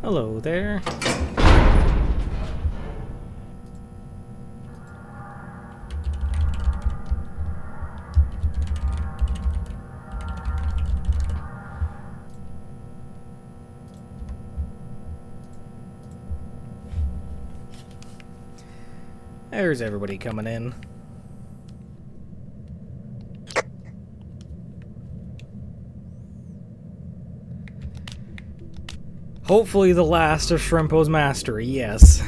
Hello there. There's everybody coming in. Hopefully the last of Shrimpo's mastery, yes.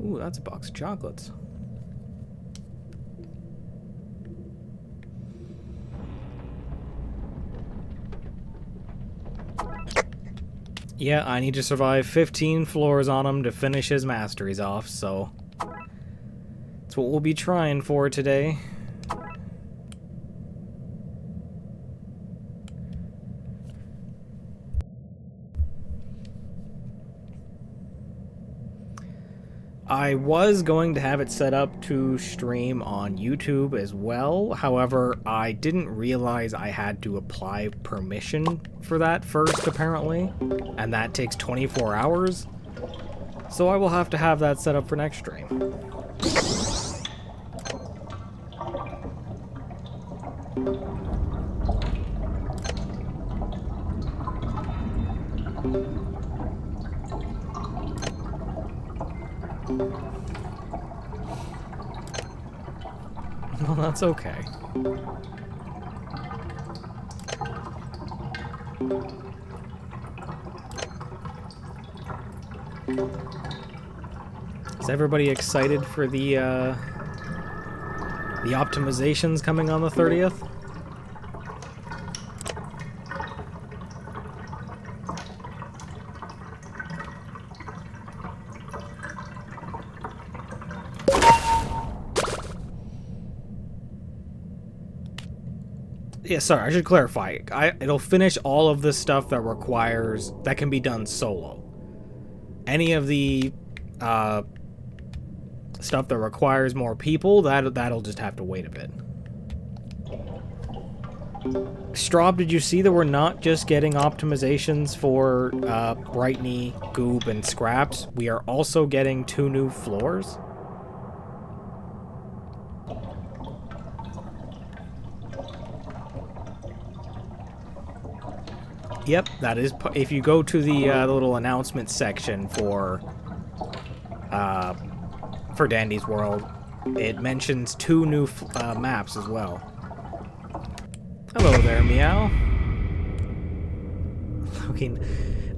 Ooh, that's a box of chocolates. Yeah, I need to survive 15 floors on him to finish his masteries off, so that's what we'll be trying for today. I was going to have it set up to stream on YouTube as well. However, I didn't realize I had to apply permission for that first, apparently. And that takes 24 hours. So I will have to have that set up for next stream. Well, that's okay. Is everybody excited for the optimizations coming on the 30th? Yeah, sorry, I should clarify. It'll finish all of the stuff that can be done solo. Any of the stuff that requires more people, that'll just have to wait a bit. Straub, did you see that we're not just getting optimizations for Brightney, Goob, and Scraps? We are also getting 2 new floors. Yep, that is. If you go to the little announcement section for Dandy's World, it mentions 2 new maps as well. Hello there, Meow. Looking,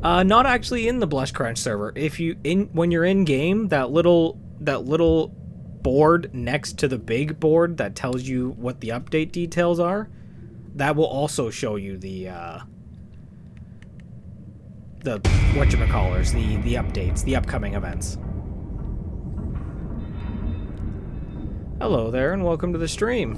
not actually in the Blush Crunch server. When you're in game, that little board next to the big board that tells you what the update details are, that will also show you the whatchamacallers, the updates, the upcoming events. Hello there, and welcome to the stream.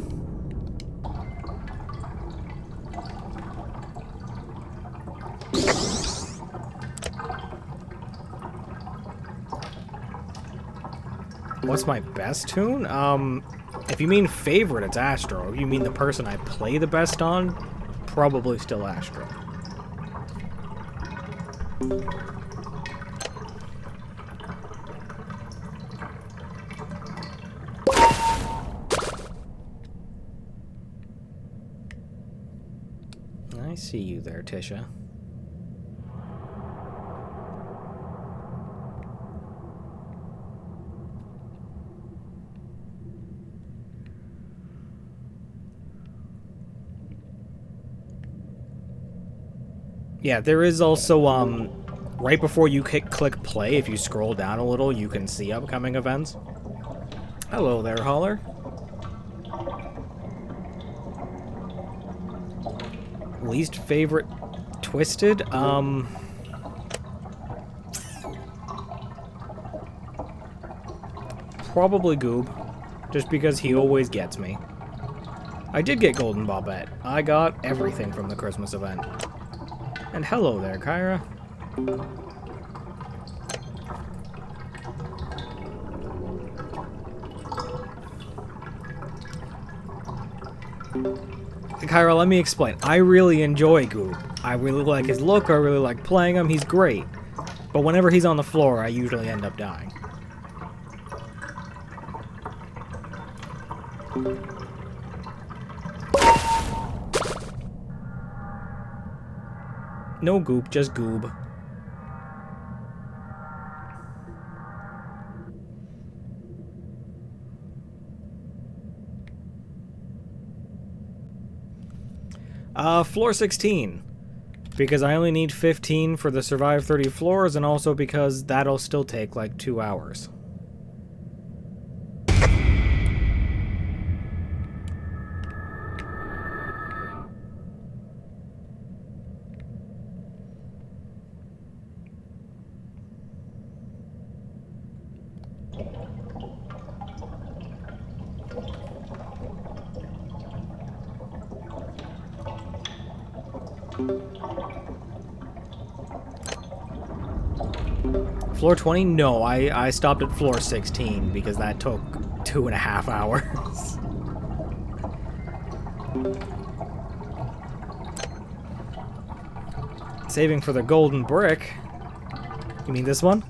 What's my best tune? If you mean favorite, it's Astro. If you mean the person I play the best on, probably still Astro. I see you there, Tisha. Yeah, there is also, right before you click play, if you scroll down a little, you can see upcoming events. Hello there, Holler. Least favorite Twisted? Probably Goob, just because he always gets me. I did get Golden Bobette. I got everything from the Christmas event. And hello there, Kyra. Kyra, let me explain. I really enjoy Goop. I really like his look, I really like playing him, he's great. But whenever he's on the floor, I usually end up dying. No Goop, just Goob. Floor 16. Because I only need 15 for the survive 30 floors, and also because that'll still take like 2 hours. Floor 20? No, I stopped at floor 16 because that took 2.5 hours. Saving for the golden brick. You mean this one?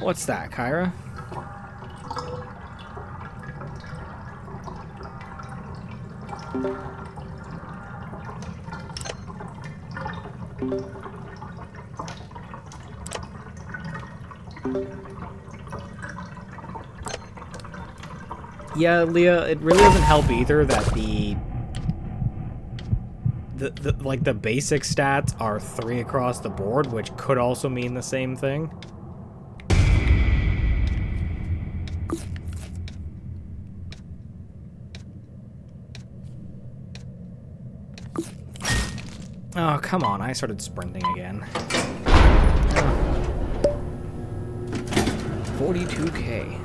What's that, Kyra? Yeah, Leah, it really doesn't help either that the basic stats are 3 across the board, which could also mean the same thing. Oh, come on, I started sprinting again. 42K.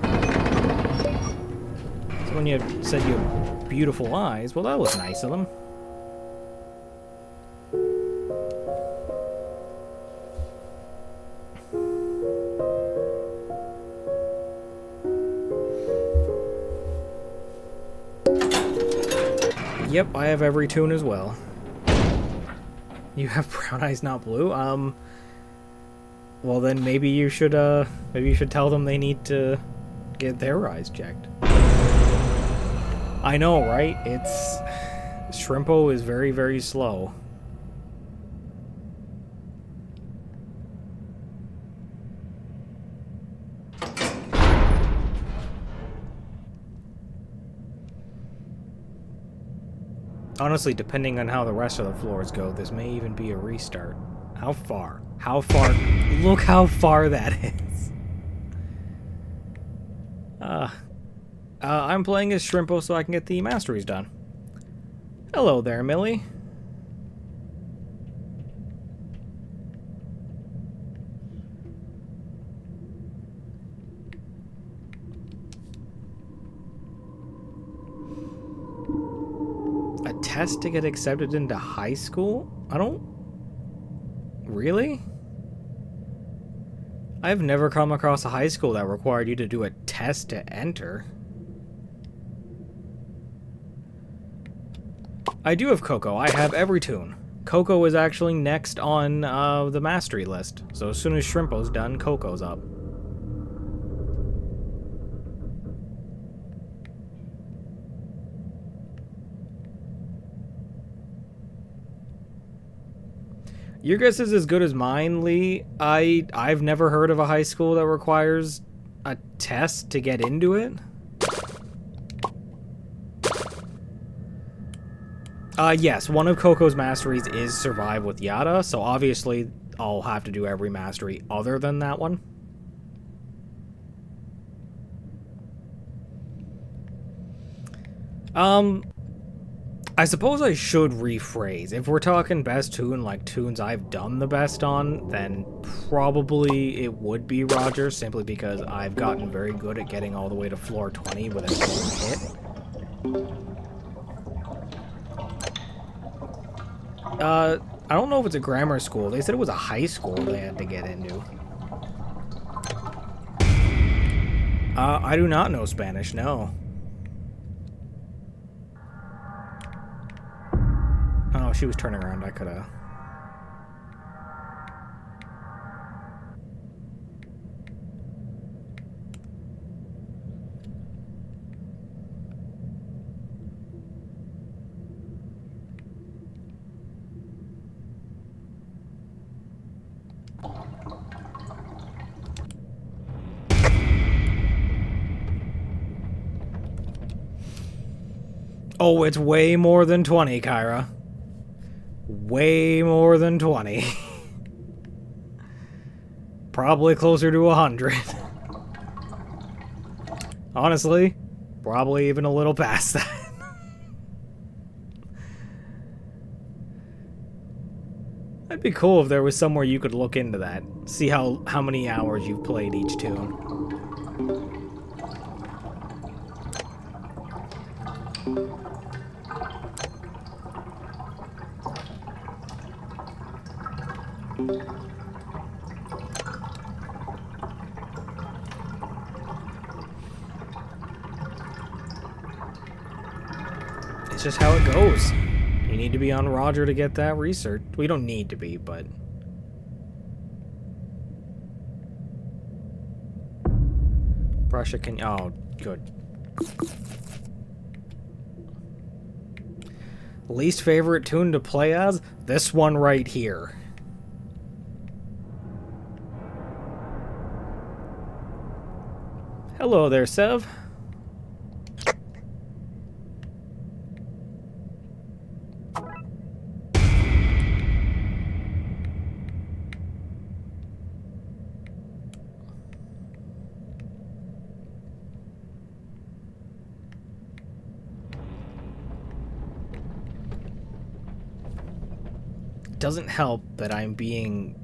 So when you said you have beautiful eyes, well, that was nice of them. Yep, I have every tune as well. You have brown eyes, not blue? Well then maybe you should tell them they need to get their eyes checked. I know, right? Shrimpo is very, very slow. Honestly, depending on how the rest of the floors go, this may even be a restart. How far? How far? Look how far that is. I'm playing as Shrimpo so I can get the masteries done. Hello there, Millie. A test to get accepted into high school? I don't... Really? I've never come across a high school that required you to do a test to enter. I do have Coco. I have every tune. Coco is actually next on the mastery list. So as soon as Shrimpo's done, Coco's up. Your guess is as good as mine, Lee. I've never heard of a high school that requires a test to get into it. Yes, one of Coco's masteries is Survive with Yada, so obviously I'll have to do every mastery other than that one. I suppose I should rephrase. If we're talking best tune, like tunes I've done the best on, then probably it would be Roger, simply because I've gotten very good at getting all the way to floor 20 with a single hit. I don't know if it's a grammar school. They said it was a high school they had to get into. I do not know Spanish, no. Oh, she was turning around. I could've... Oh, it's way more than 20, Kyra. Way more than 20. Probably closer to 100. Honestly, probably even a little past that. That'd be cool if there was somewhere you could look into that. See how many hours you've played each tune. It's just how it goes. You need to be on Roger to get that research. We don't need to be, but... Russia can... Oh, good. Least favorite tune to play as? This one right here. Hello there, Sev. Doesn't help that I'm being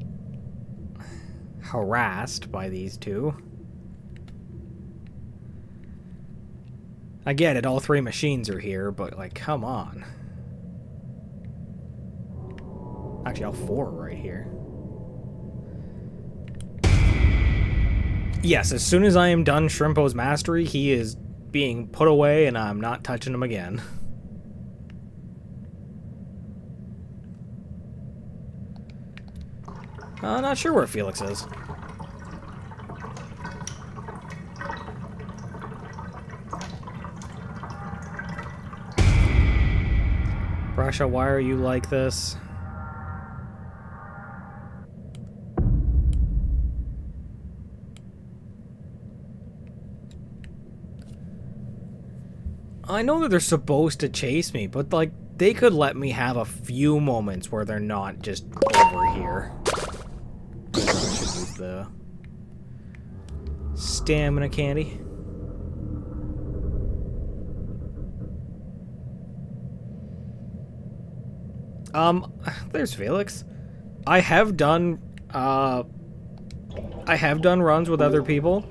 harassed by these two. I get it, all three machines are here, but, like, come on. Actually, all four are right here. Yes, as soon as I am done Shrimpo's mastery, he is being put away and I'm not touching him again. Not sure where Felix is. Brasha, why are you like this? I know that they're supposed to chase me, but, like, they could let me have a few moments where they're not just over here. I should use the stamina candy. There's Felix. I have done runs with other people.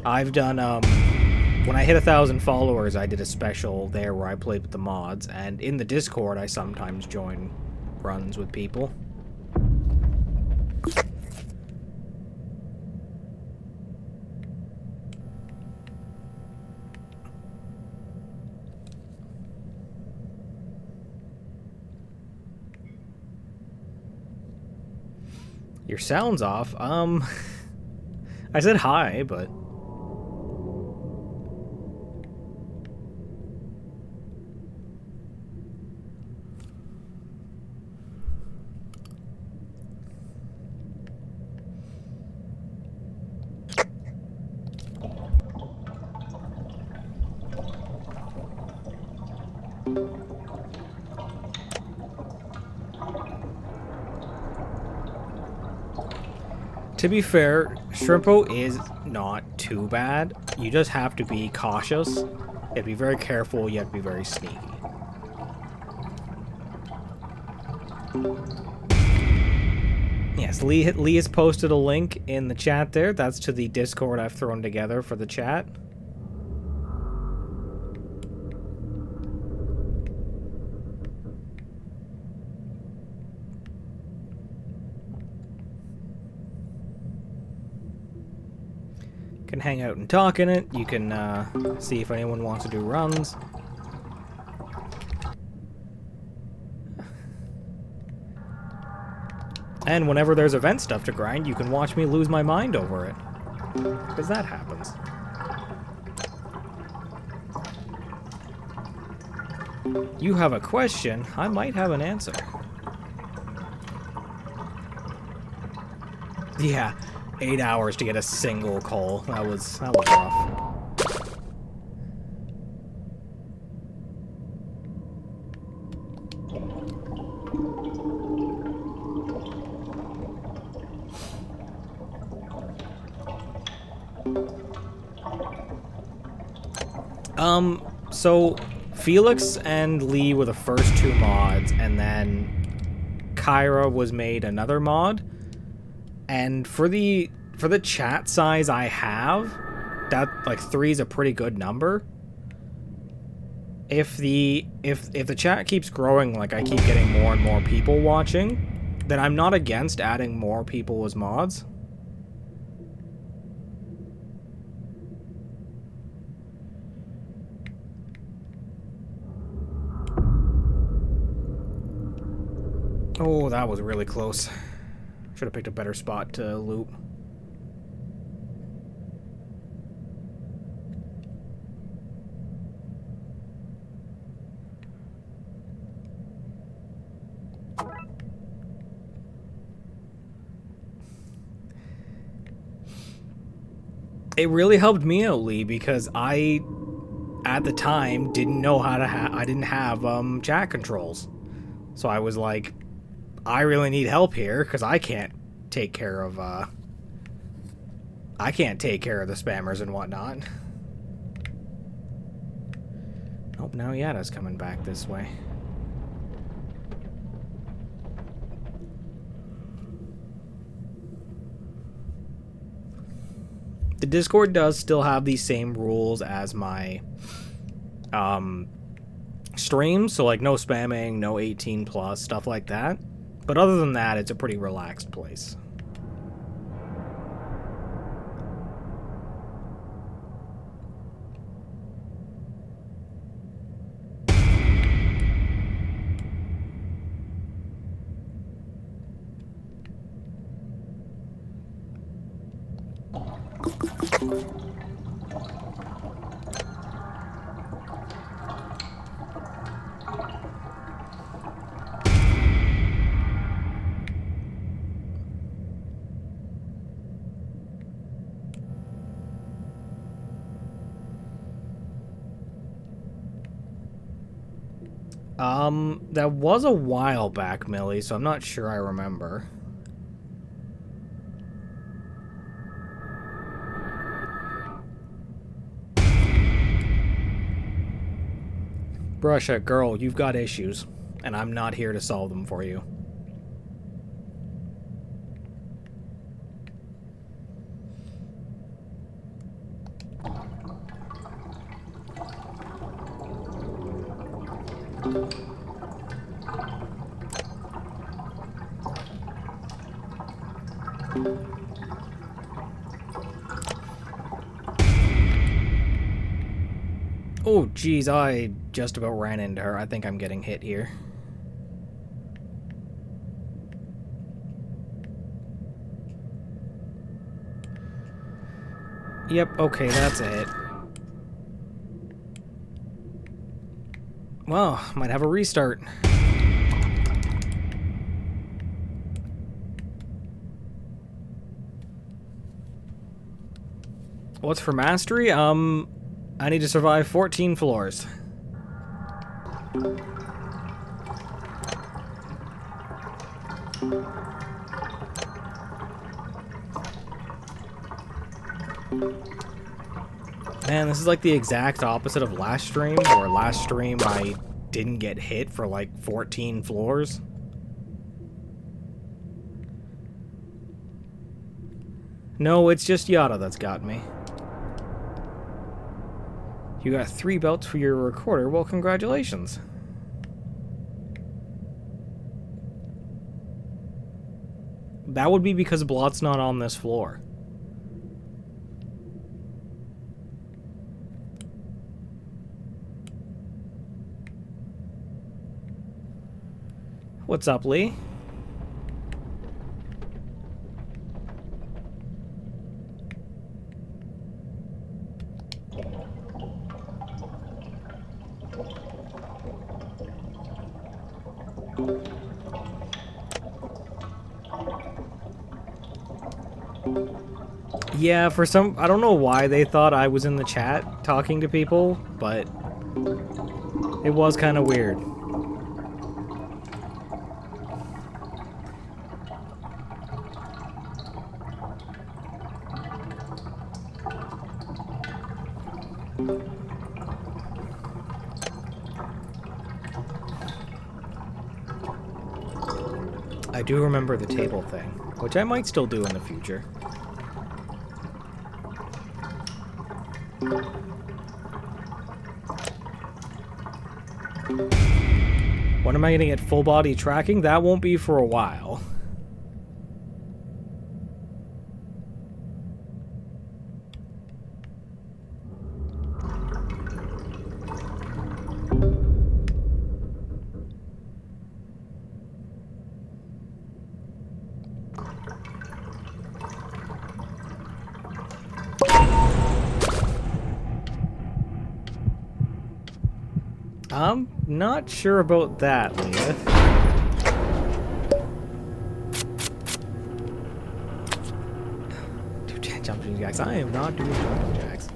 I've done, when I hit 1,000 followers, I did a special there where I played with the mods, and in the Discord, I sometimes join runs with people. Your sound's off. I said hi, but... To be fair, Shrimpo is not too bad. You just have to be cautious. You have to be very careful, you have to be very sneaky. Yes, Lee has posted a link in the chat there. That's to the Discord I've thrown together for the chat. can hang out and talk in it. You can see if anyone wants to do runs. And whenever there's event stuff to grind, you can watch me lose my mind over it. Because that happens. You have a question, I might have an answer. Yeah, 8 hours to get a single coal. That was rough. So Felix and Lee were the first two mods, and then Kyra was made another mod. And for the chat size I have, that like 3 is a pretty good number. If the chat keeps growing, like I keep getting more and more people watching, then I'm not against adding more people as mods. Oh, that was really close. Should have picked a better spot to loot. It really helped me out, Lee, because I, at the time, didn't know how to I didn't have chat controls. So I was like, I really need help here, because I can't take care of the spammers and whatnot. Nope, now Yada's coming back this way. The Discord does still have these same rules as my streams, so like no spamming, no 18+, stuff like that. But other than that, it's a pretty relaxed place. That was a while back, Millie, so I'm not sure I remember. Brush it, girl, you've got issues, and I'm not here to solve them for you. Oh, geez, I just about ran into her. I think I'm getting hit here. Yep, okay, that's a hit. Well, might have a restart. What's for mastery? I need to survive 14 floors. Man, this is like the exact opposite of last stream, where last stream I didn't get hit for like 14 floors. No, it's just Yada that's got me. You got 3 belts for your recorder. Well, congratulations. That would be because Blot's not on this floor. What's up, Lee? Yeah, for some... I don't know why they thought I was in the chat talking to people, but it was kind of weird. I do remember the table thing, which I might still do in the future. When am I going to get full body tracking? That won't be for a while. I'm not sure about that, Leah. Do jumping jacks. I am not doing jumping jacks.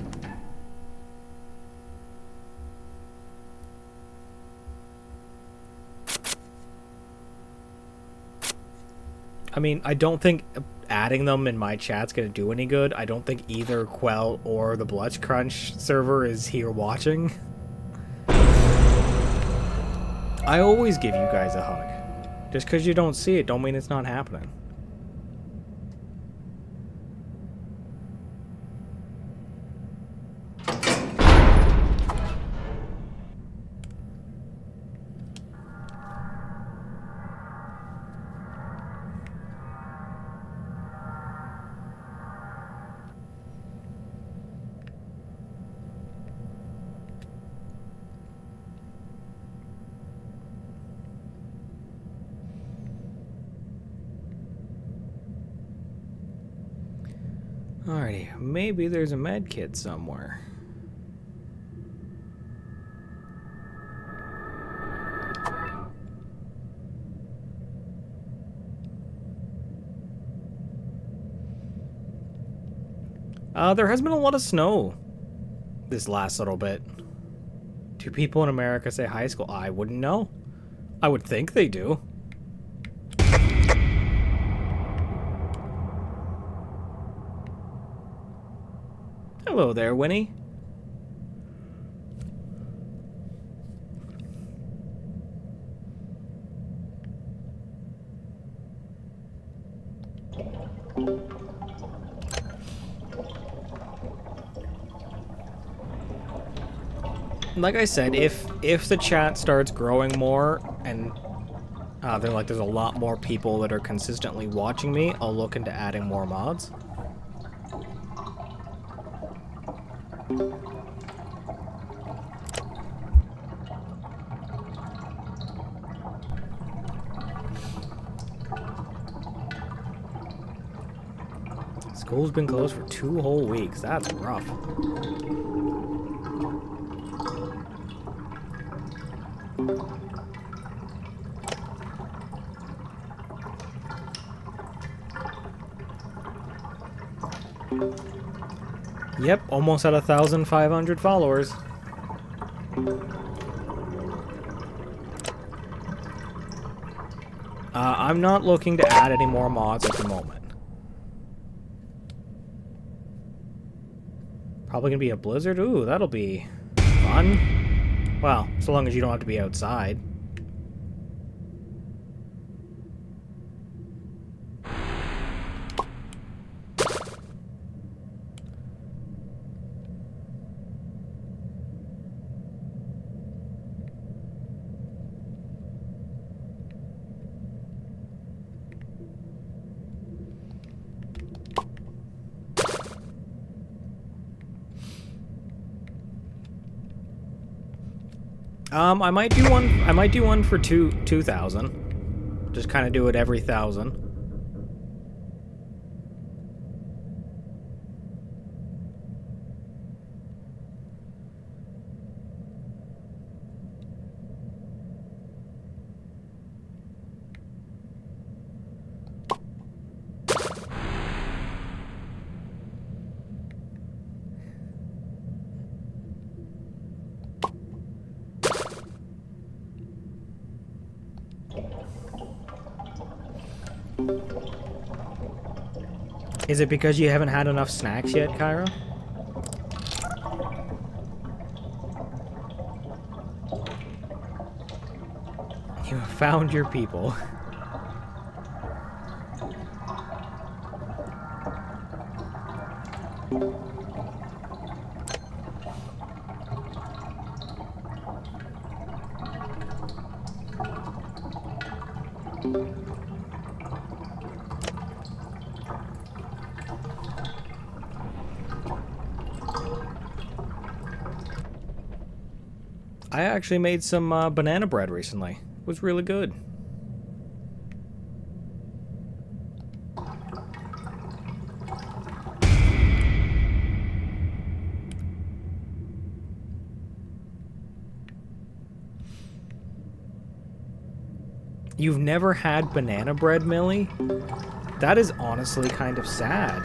I mean, I don't think adding them in my chat's gonna do any good. I don't think either Quell or the Blutch Crunch server is here watching. I always give you guys a hug. Just because you don't see it, don't mean it's not happening. Alrighty, maybe there's a med kit somewhere. There has been a lot of snow this last little bit. Do people in America say high school? I wouldn't know. I would think they do. Hello there, Winnie. Like I said, if the chat starts growing more and there's a lot more people that are consistently watching me, I'll look into adding more mods. School's been closed for 2 whole weeks. That's rough. Yep, almost at 1,500 followers. I'm not looking to add any more mods at the moment. Probably gonna be a blizzard. Ooh, that'll be fun. Well, so long as you don't have to be outside. I might do one for 2,000. Just kind of do it every 1,000. Is it because you haven't had enough snacks yet, Kyra? You have found your people. I actually made some banana bread recently. It was really good. You've never had banana bread, Millie? That is honestly kind of sad.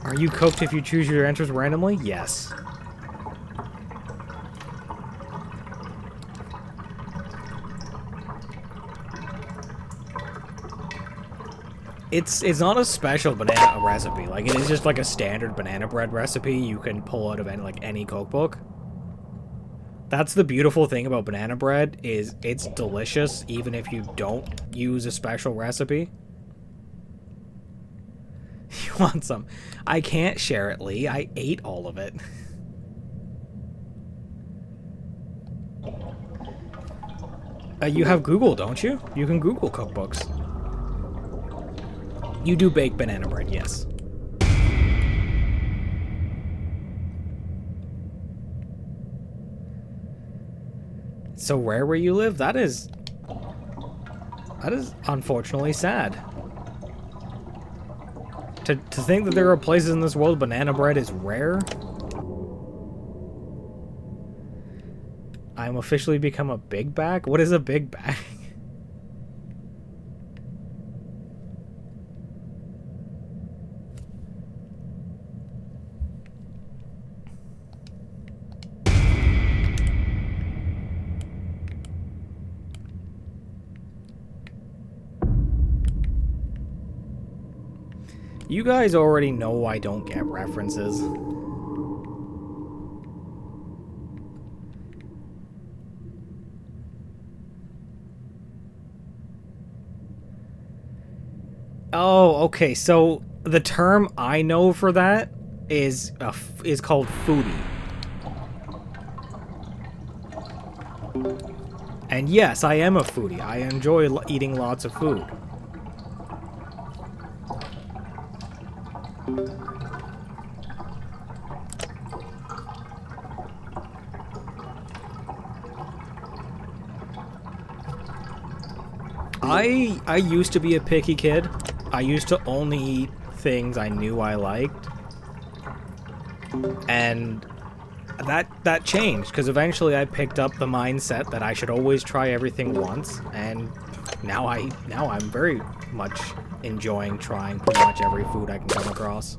Are you cooked if you choose your entrance randomly? Yes. It's not a special banana recipe. Like, it is just like a standard banana bread recipe you can pull out of any cookbook. That's the beautiful thing about banana bread, is it's delicious even if you don't use a special recipe. You want some? I can't share it, Lee. I ate all of it. You have Google, don't you? You can Google cookbooks. You do bake banana bread, yes. So rare where you live? That is unfortunately sad. To think that there are places in this world banana bread is rare? I'm officially become a big bag? What is a big bag? You guys already know I don't get references. Oh, okay. So the term I know for that is called foodie. And yes, I am a foodie. I enjoy eating lots of food. I used to be a picky kid. I used to only eat things I knew I liked. And that changed, because eventually I picked up the mindset that I should always try everything once, and now I'm very much enjoying trying pretty much every food I can come across.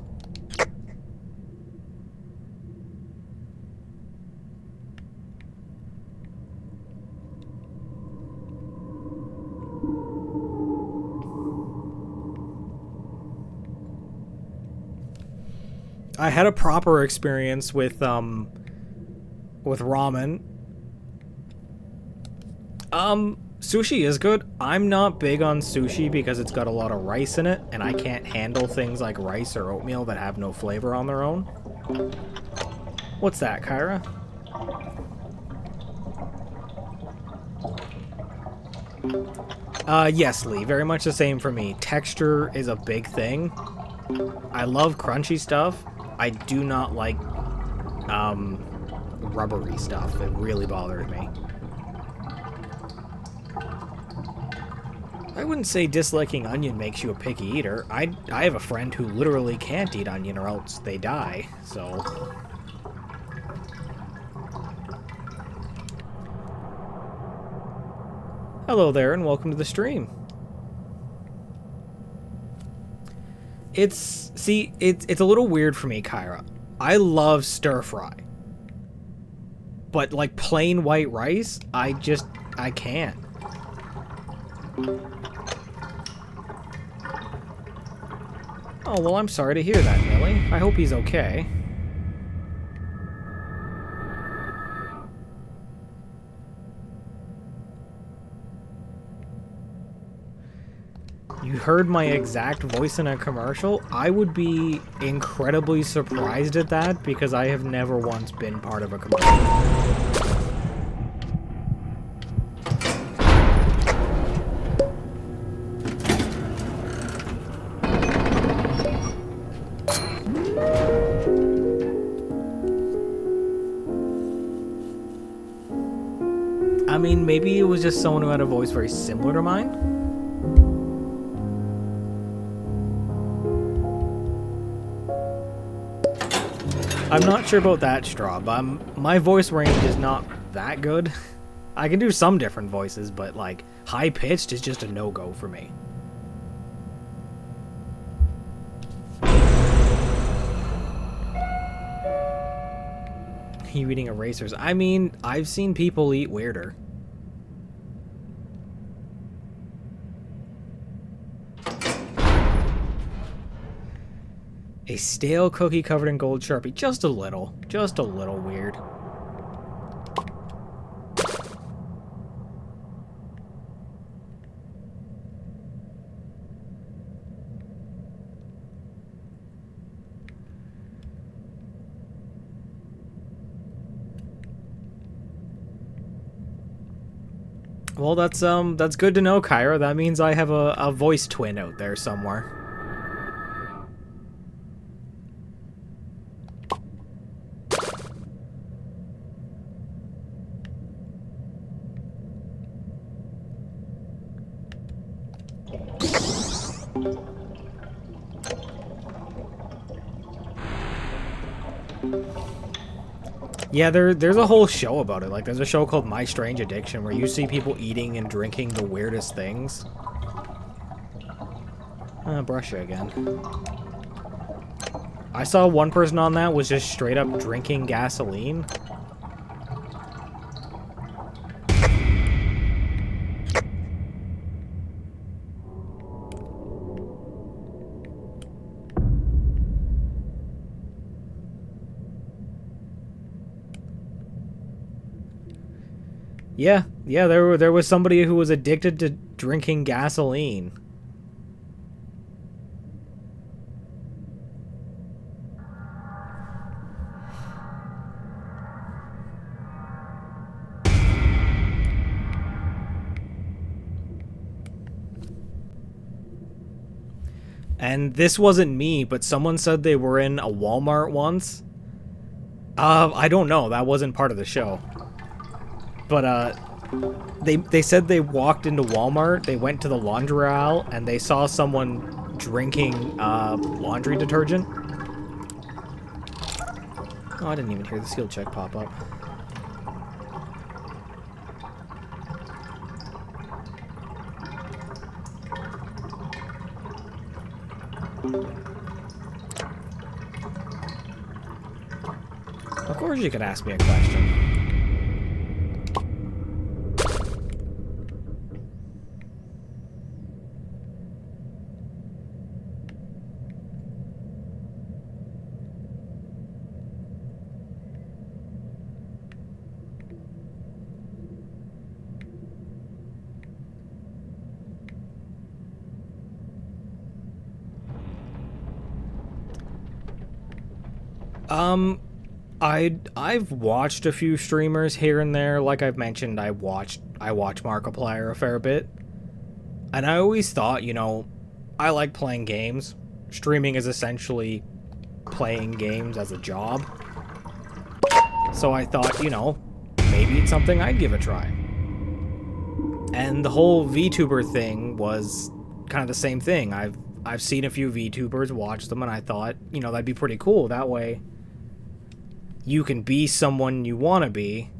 I had a proper experience with ramen. Sushi is good. I'm not big on sushi because it's got a lot of rice in it, and I can't handle things like rice or oatmeal that have no flavor on their own. What's that, Kyra? Yes, Lee. Very much the same for me. Texture is a big thing. I love crunchy stuff. I do not like, rubbery stuff. It really bothered me. I wouldn't say disliking onion makes you a picky eater. I have a friend who literally can't eat onion or else they die, so... Hello there, and welcome to the stream. It's a little weird for me, Kyra. I love stir fry. But like plain white rice, I can't. Oh, well, I'm sorry to hear that, Millie. I hope he's okay. You heard my exact voice in a commercial? I would be incredibly surprised at that because I have never once been part of a commercial. I mean, maybe it was just someone who had a voice very similar to mine. I'm not sure about that, Straw, but my voice range is not that good. I can do some different voices, but, like, high-pitched is just a no-go for me. You eating erasers? I mean, I've seen people eat weirder. A stale cookie covered in gold Sharpie. Just a little weird. Well, that's good to know, Kyra. That means I have a voice twin out there somewhere. Yeah, there's a whole show about it. Like, there's a show called My Strange Addiction where you see people eating and drinking the weirdest things. Brush it again. I saw one person on that was just straight up drinking gasoline. Yeah, there was somebody who was addicted to drinking gasoline. And this wasn't me, but someone said they were in a Walmart once. I don't know, that wasn't part of the show. But, they said they walked into Walmart, they went to the laundry aisle, and they saw someone drinking, laundry detergent. Oh, I didn't even hear the skill check pop up. Of course you could ask me a question. I've watched a few streamers here and there. Like I've mentioned, I watch Markiplier a fair bit. And I always thought, you know, I like playing games. Streaming is essentially playing games as a job. So I thought, you know, maybe it's something I'd give a try. And the whole VTuber thing was kind of the same thing. I've seen a few VTubers, watched them, and I thought, you know, that'd be pretty cool. That way, you can be someone you want to be,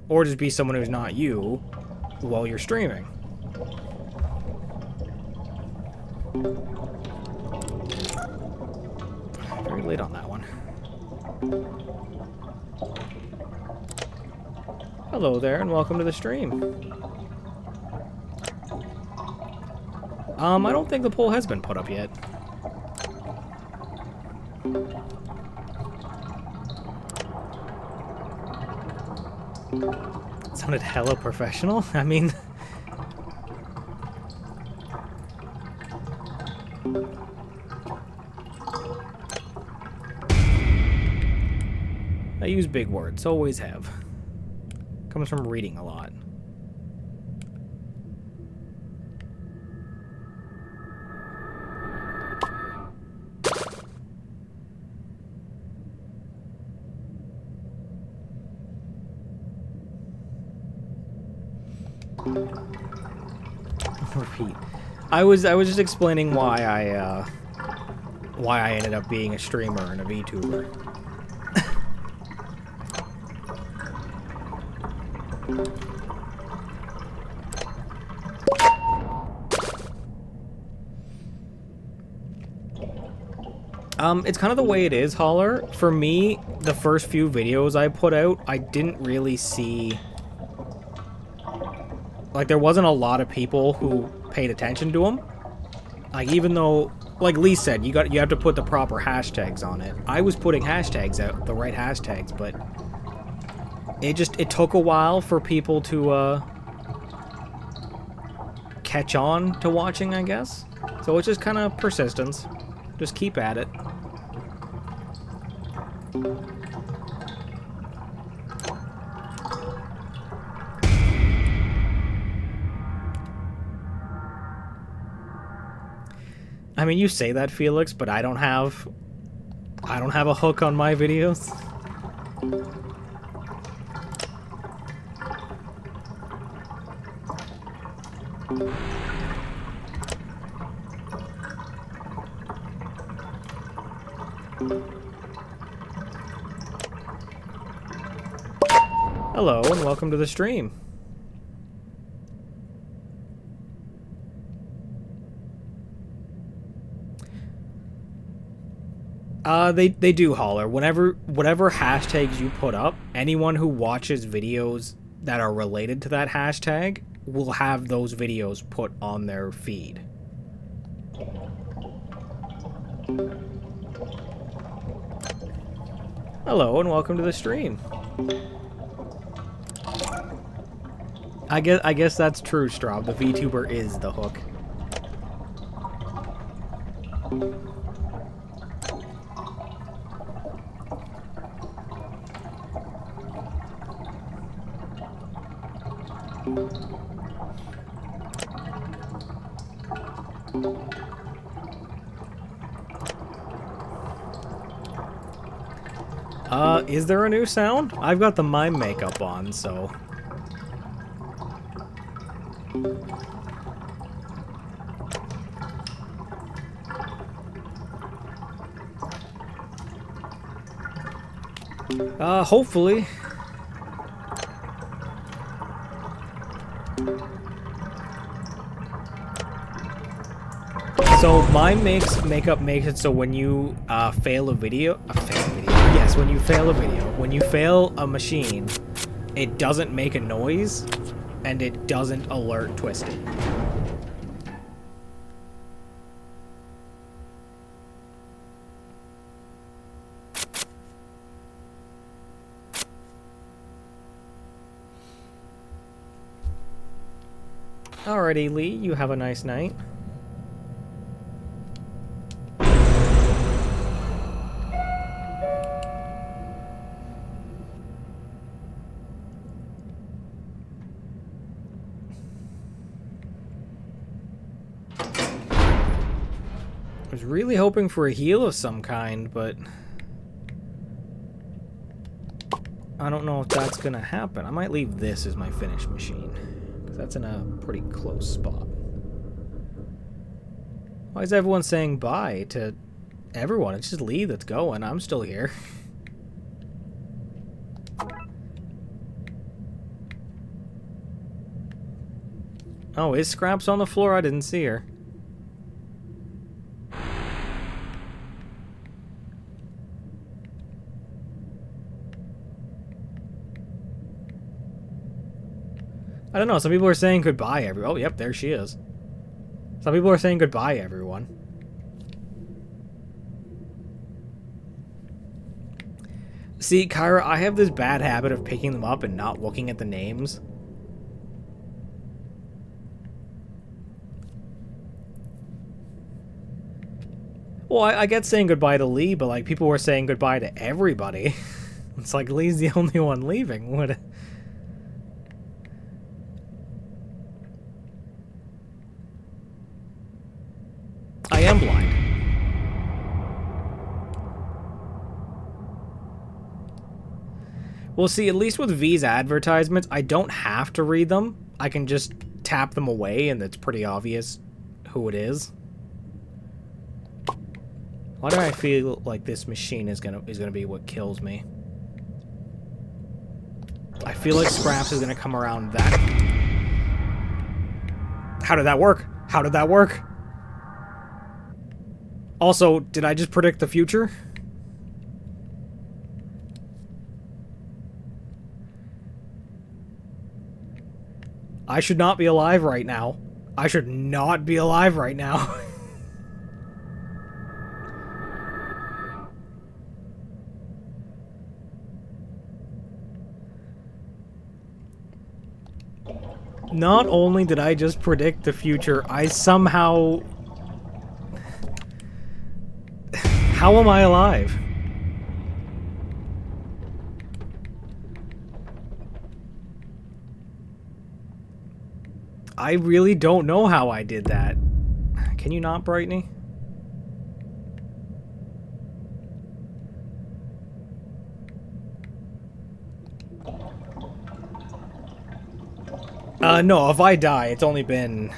or just be someone who's not you while you're streaming. Very late on that one. Hello there, and welcome to the stream. I don't think the poll has been put up yet. It sounded hella professional. I mean... I use big words, always have. Comes from reading a lot. Repeat. I was just explaining why I ended up being a streamer and a VTuber. It's kind of the way it is, Holler. For me, the first few videos I put out, I didn't really see... Like, there wasn't a lot of people who paid attention to them. Like, even though, like Lee said, you have to put the proper hashtags on it. I was putting hashtags out, the right hashtags, but it took a while for people to catch on to watching, I guess. So it's just kind of persistence. Just keep at it. I mean, you say that, Felix, but I don't have a hook on my videos. Hello, and welcome to the stream. They do, Holler. Whatever hashtags you put up, anyone who watches videos that are related to that hashtag will have those videos put on their feed. Hello, and welcome to the stream. I guess that's true, Straub. The VTuber is the hook. Is there a new sound? I've got the mime makeup on, so... hopefully. So my makeup makes it so when you fail a video, yes, when you fail a video, when you fail a machine, it doesn't make a noise and it doesn't alert Twisted. Alrighty, Lee, you have a nice night. I was really hoping for a heal of some kind, but... I don't know if that's gonna happen. I might leave this as my finish machine, because that's in a pretty close spot. Why is everyone saying bye to everyone? It's just Lee that's going. I'm still here. Oh, is Scraps on the floor? I didn't see her. I don't know. Some people are saying goodbye, everyone. Oh, yep, there she is. Some people are saying goodbye, everyone. See, Kyra, I have this bad habit of picking them up and not looking at the names. Well, I get saying goodbye to Lee, but, like, people were saying goodbye to everybody. It's like Lee's the only one leaving. What? I am blind. Well, see, at least with V's advertisements, I don't have to read them. I can just tap them away, and it's pretty obvious who it is. Why do I feel like this machine is gonna be what kills me? I feel like Scraps is gonna come around that. How did that work? How did that work? Also, did I just predict the future? I should not be alive right now. I should not be alive right now. Not only did I just predict the future, I somehow... How am I alive? I really don't know how I did that. Can you not, Brightney? No, if I die, it's only been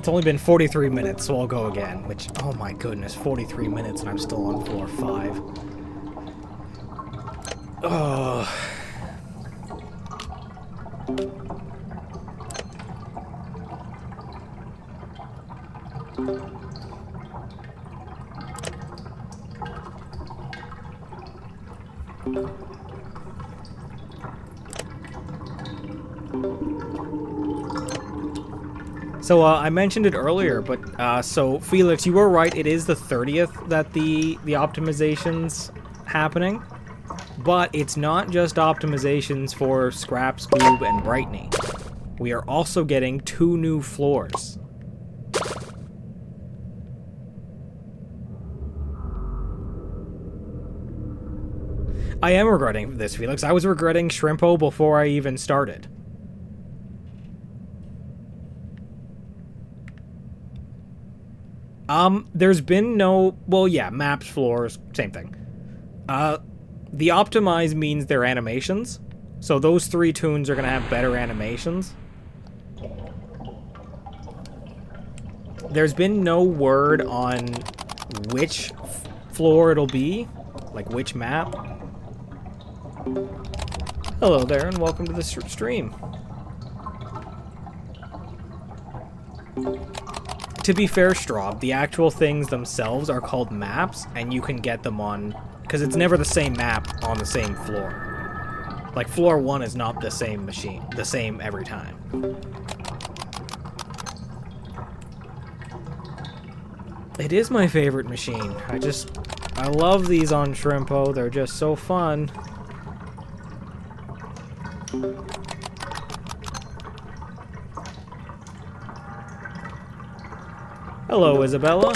43 minutes, so I'll go again, which, oh my goodness, 43 minutes and I'm still on floor 5. Oh. So, I mentioned it earlier, but, so, Felix, you were right, it is the 30th that the optimization's happening, but it's not just optimizations for Scrap, Scoob, and Brightney. We are also getting 2 new floors. I am regretting this, Felix. I was regretting Shrimpo before I even started. There's been no... Well, yeah, maps, floors, same thing. The optimize means they're animations. So those 3 tunes are going to have better animations. There's been no word on which floor it'll be. Like, which map. Hello there, and welcome to the stream. To be fair, Straub, the actual things themselves are called maps, and you can get them on... Because it's never the same map on the same floor. Like, floor 1 is not the same machine, the same every time. It is my favorite machine. I love these on Shrimpo. They're just so fun. Hello, Isabella.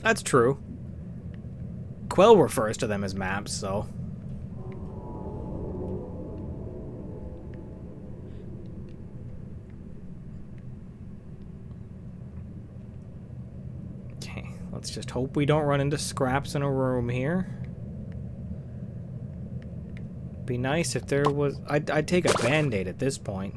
That's true. Quell refers to them as maps, so... Let's just hope we don't run into scraps in a room here. Be nice if there was... I'd take a band-aid at this point.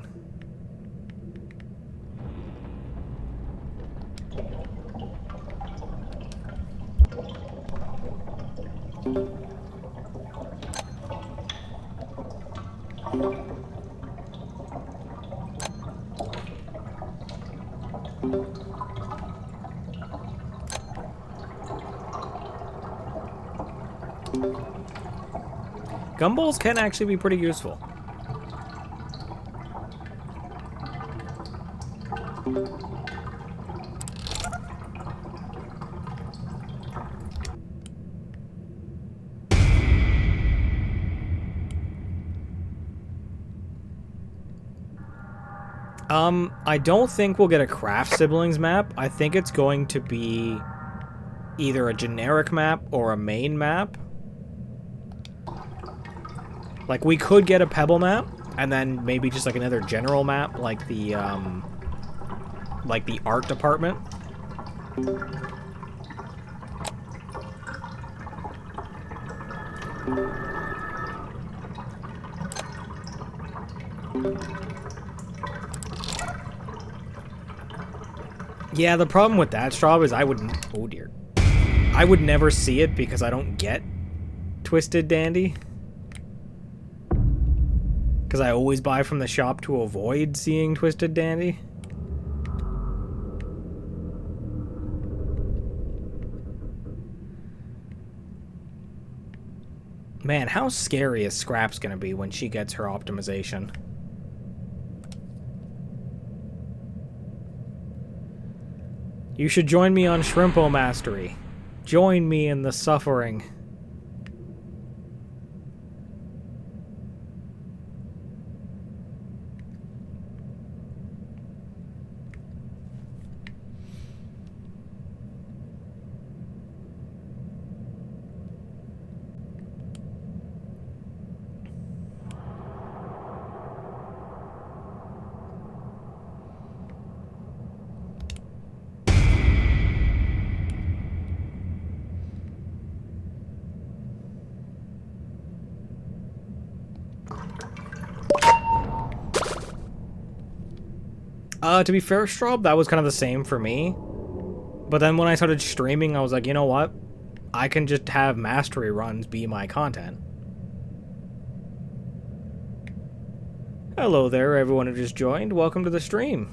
Gumballs can actually be pretty useful. I don't think we'll get a craft siblings map. I think it's going to be either a generic map or a main map. Like, we could get a pebble map, and then maybe just like another general map, like the art department. Yeah, the problem with that, Straub, is I wouldn't... Oh, dear. I would never see it because I don't get Twisted Dandy. Because I always buy from the shop to avoid seeing Twisted Dandy. Man, how scary is Scrap's gonna be when she gets her optimization? You should join me on Shrimpo Mastery. Join me in the suffering. To be fair, Straub, that was kind of the same for me. But then when I started streaming, I was like, you know what? I can just have mastery runs be my content. Hello there, everyone who just joined. Welcome to the stream.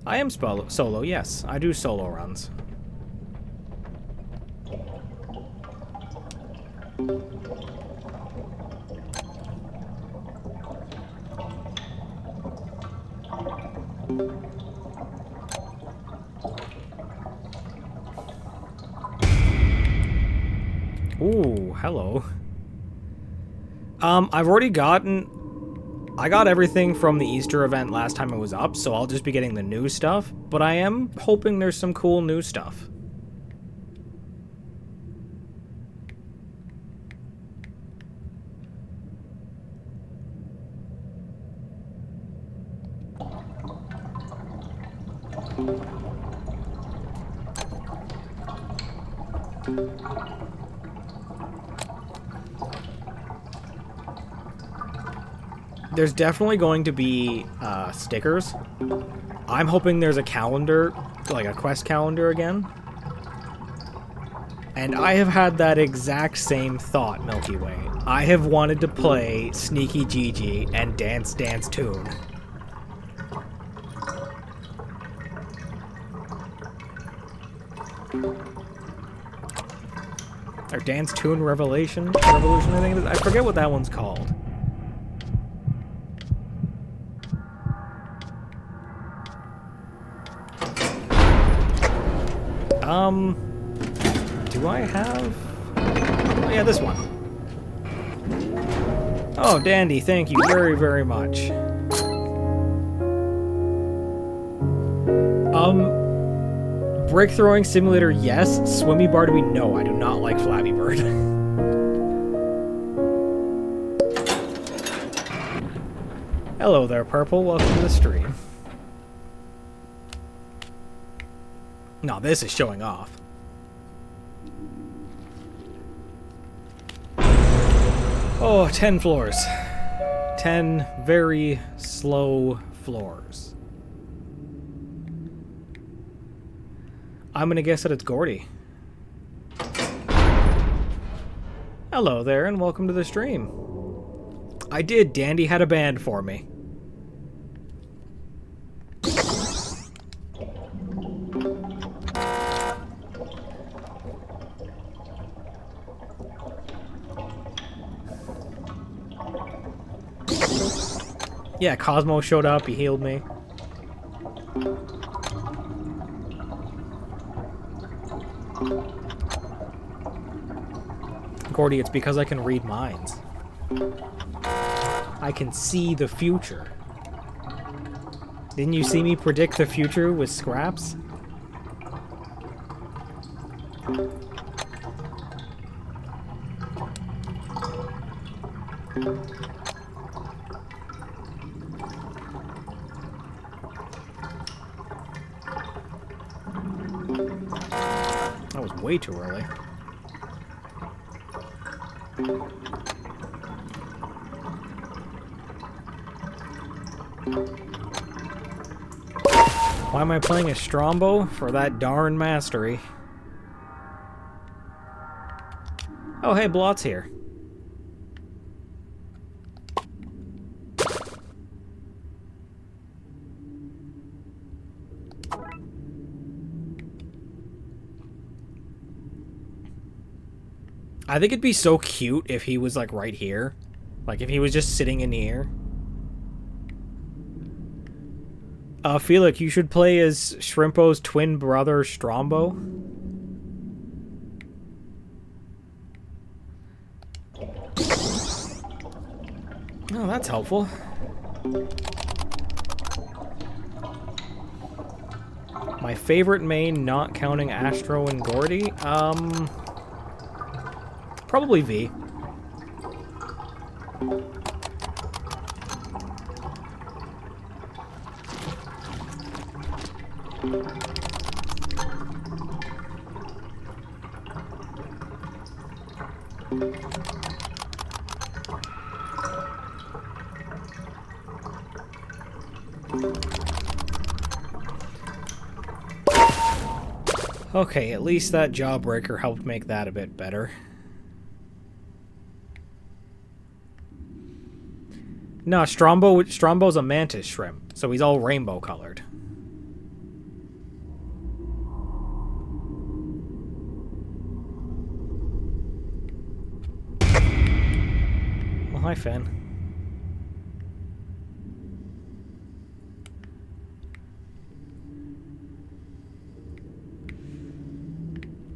I am solo, yes. I do solo runs. Ooh, hello. I've already gotten... I got everything from the Easter event last time it was up, so I'll just be getting the new stuff, but I am hoping there's some cool new stuff. There's definitely going to be stickers. I'm hoping there's a calendar, like a quest calendar again. And I have had that exact same thought, Milky Way. I have wanted to play Sneaky Gigi and Dance Dance Tune. Or Dance Tune Revolution, I think it is. I forget what that one's called. Do I have... Oh, yeah, this one. Oh, dandy, thank you very, very much. Brick throwing simulator, yes. Swimmy bar to be no. I do not like Flappy Bird. Hello there, Purple. Welcome to the stream. No, this is showing off. Oh, 10 floors. 10 very slow floors. I'm gonna guess that it's Gordy. Hello there, and welcome to the stream. I did. Dandy had a band for me. Yeah, Cosmo showed up. He healed me. Gordy, it's because I can read minds. I can see the future. Didn't you see me predict the future with scraps? That was way too early. Why am I playing a Shrimpo? For that darn mastery. Oh, hey, Blot's here. I think it'd be so cute if he was, like, right here. Like, if he was just sitting in the air. Felix, you should play as Shrimpo's twin brother, Strombo. Oh, that's helpful. My favorite main, not counting Astro and Gordy? Probably V. Okay, at least that Jawbreaker helped make that a bit better. No, Strombo's a mantis shrimp, so he's all rainbow colored. Well, hi, Finn.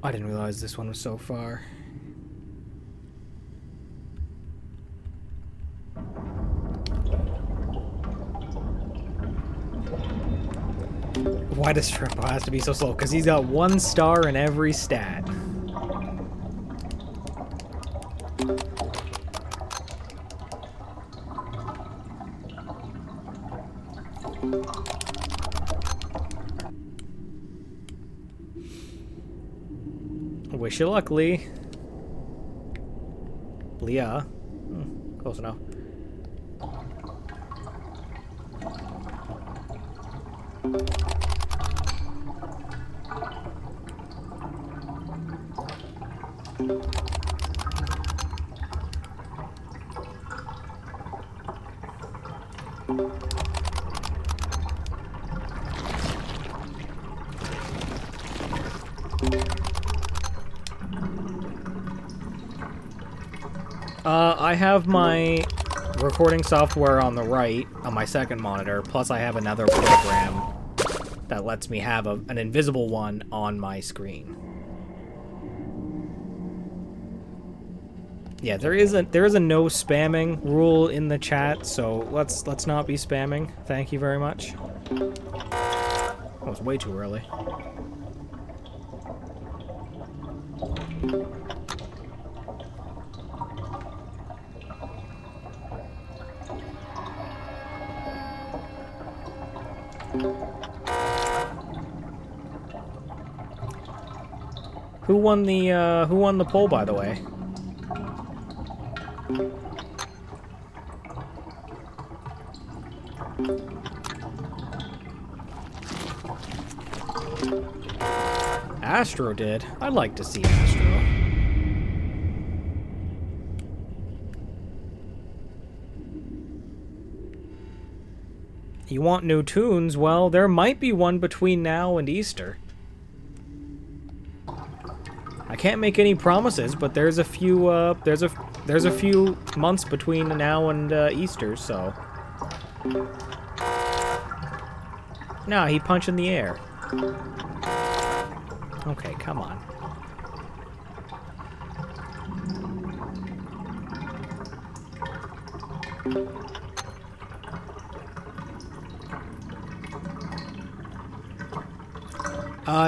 I didn't realize this one was so far. Why does Shrimpo have to be so slow? Because he's got 1 star in every stat. Wish you luck, Lee. Leah. Close enough. I have my recording software on the right, on my second monitor, plus I have another program that lets me have an invisible one on my screen. Yeah, there is a no spamming rule in the chat, so let's not be spamming. Thank you very much. That was way too early. Who won the poll, by the way? Astro did. I'd like to see Astro. You want new tunes? Well, there might be one between now and Easter. I can't make any promises, but there's a few there's a few months between now and Easter, so. No, he punched in the air. Okay, come on.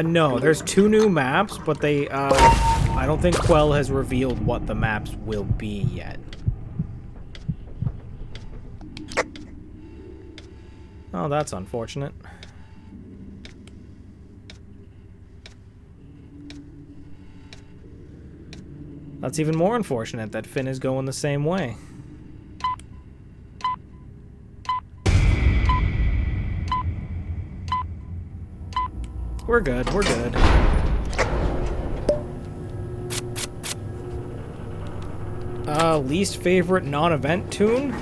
No, there's 2 new maps, but they, I don't think Quell has revealed what the maps will be yet. Oh, that's unfortunate. That's even more unfortunate that Finn is going the same way. We're good, we're good. Least favorite non-event tune?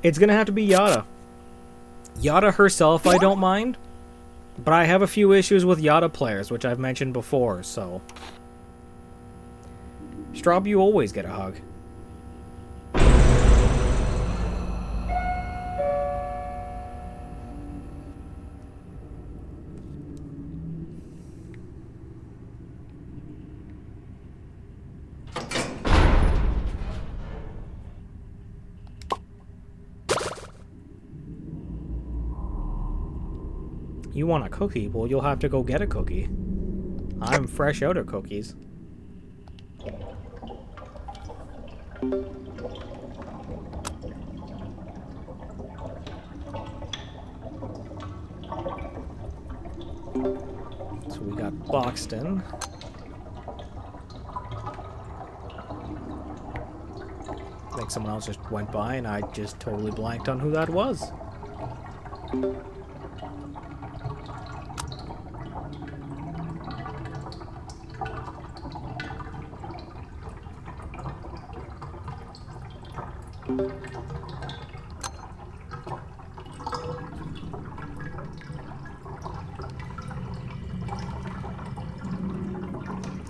It's gonna have to be Yada. Yada herself I don't mind, but I have a few issues with Yada players, which I've mentioned before, so... Straub, you always get a hug. You want a cookie? Well, you'll have to go get a cookie. I'm fresh out of cookies. So we got Boxton. I think someone else just went by and I just totally blanked on who that was.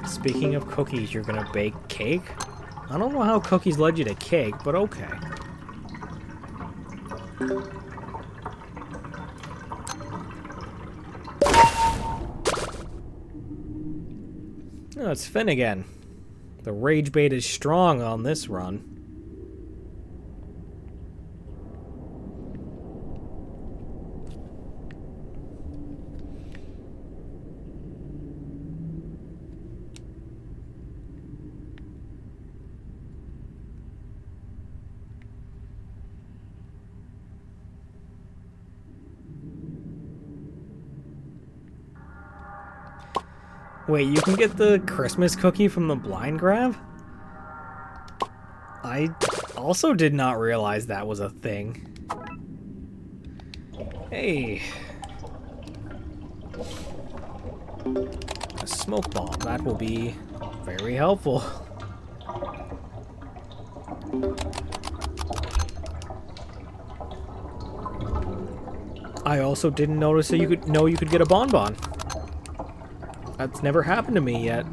Speaking of cookies, you're gonna bake cake? I don't know how cookies led you to cake, but okay. Oh, it's Finn again. The rage bait is strong on this run. Wait, you can get the Christmas cookie from the blind grab? I also did not realize that was a thing. Hey. A smoke bomb. That will be very helpful. I also didn't notice that you could get a bonbon. That's never happened to me yet.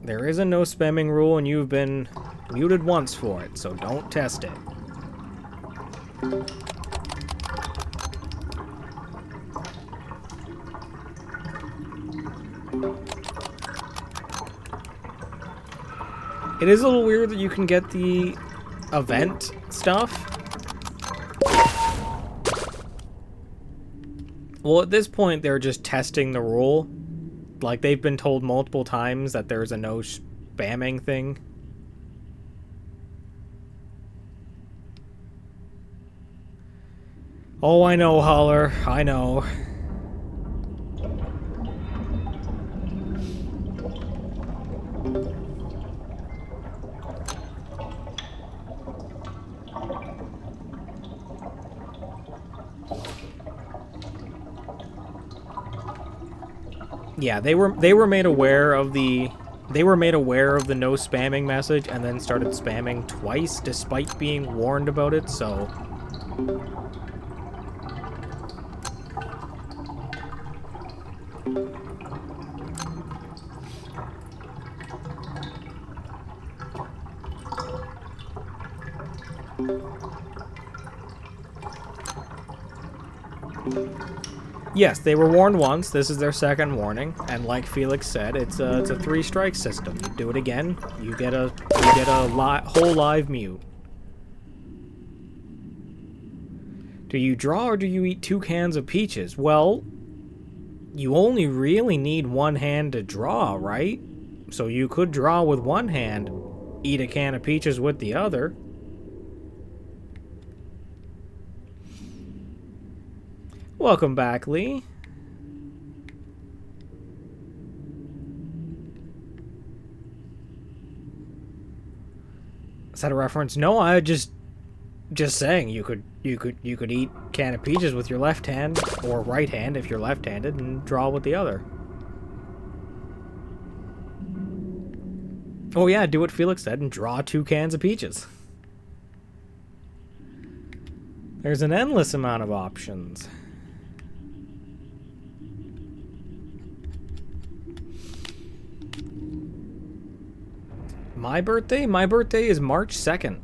There is a no spamming rule and you've been muted once for it, so don't test it. It is a little weird that you can get the event stuff Well, at this point, they're just testing the rule. Like, they've been told multiple times that there's a no spamming thing. Oh, I know, Holler. I know. Yeah, they were made aware of the no spamming message and then started spamming twice despite being warned about it, so yes, they were warned once. This is their second warning, and like Felix said, it's a 3-strike system. You do it again, you get a whole live mute. Do you draw or do you eat 2 cans of peaches? Well, you only really need one hand to draw, right? So you could draw with one hand, eat a can of peaches with the other. Welcome back, Lee. Is that a reference? No, I just saying you could eat can of peaches with your left hand or right hand if you're left-handed and draw with the other. Oh yeah, do what Felix said and draw 2 cans of peaches. There's an endless amount of options. My birthday? My birthday is March 2nd.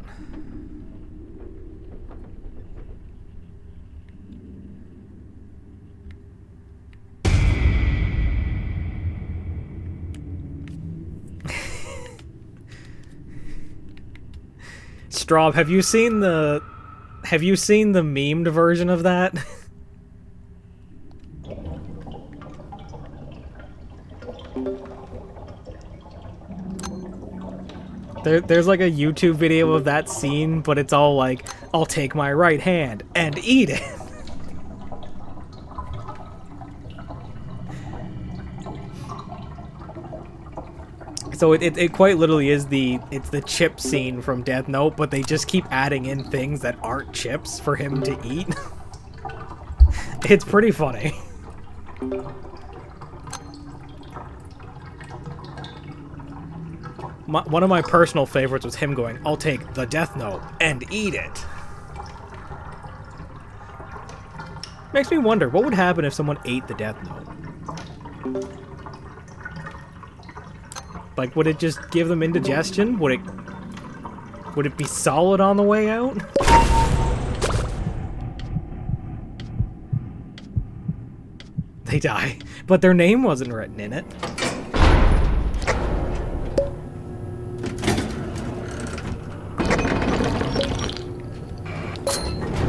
Straub, have you seen the memed version of that? There's like a YouTube video of that scene, but it's all like, I'll take my right hand and eat it. So it quite literally is it's the chip scene from Death Note, but they just keep adding in things that aren't chips for him to eat. It's pretty funny. One of my personal favorites was him going, I'll take the Death Note and eat it. Makes me wonder, what would happen if someone ate the Death Note? Like, would it just give them indigestion? Would it be solid on the way out? They die, but their name wasn't written in it.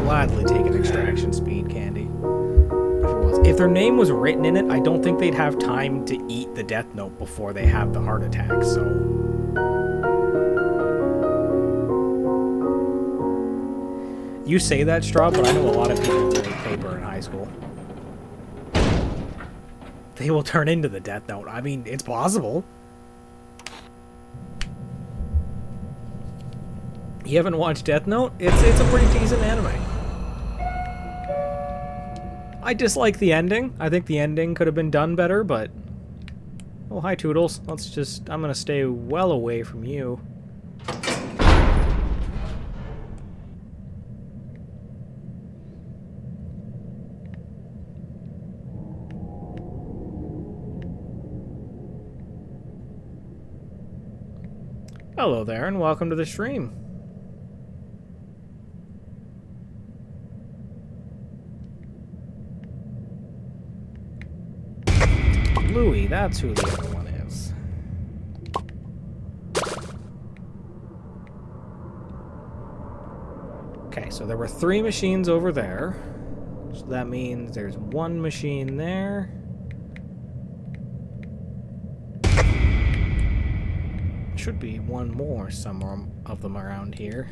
Gladly take an extraction speed candy. If their name was written in it, I don't think they'd have time to eat the Death Note before they have the heart attack, so... You say that, Straw, but I know a lot of people who take paper in high school. They will turn into the Death Note. I mean, it's possible. You haven't watched Death Note? It's a pretty decent anime. I dislike the ending. I think the ending could have been done better, but... Oh, hi, Toodles. I'm gonna stay well away from you. Hello there, and welcome to the stream. Louie, that's who the other one is. Okay, so there were 3 machines over there. So that means there's one machine there. Should be one more somewhere of them around here.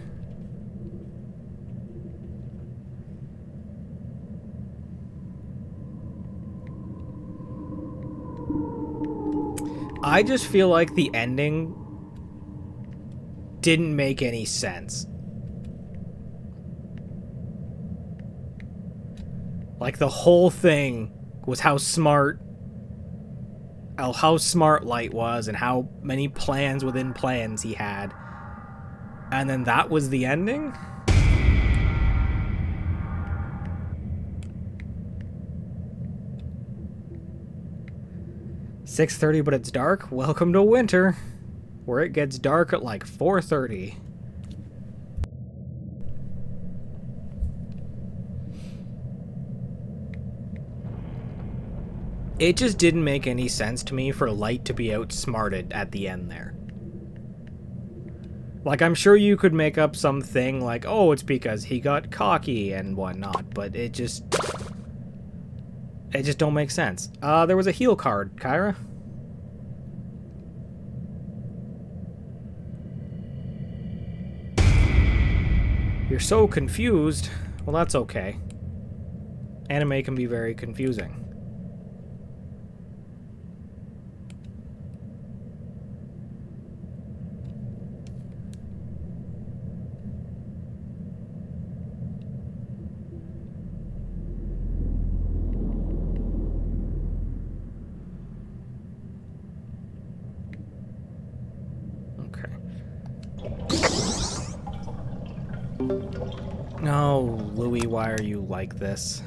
I just feel like the ending didn't make any sense. Like, the whole thing was how smart Light was and how many plans within plans he had. And then that was the ending? "6:30, but it's dark? Welcome to winter, where it gets dark at like 4:30. It just didn't make any sense to me for Light to be outsmarted at the end there. Like, I'm sure you could make up something like, oh, it's because he got cocky and whatnot, but it just don't make sense. There was a heal card, Kyra. You're so confused. Well, that's okay. Anime can be very confusing. No, Louis, why are you like this?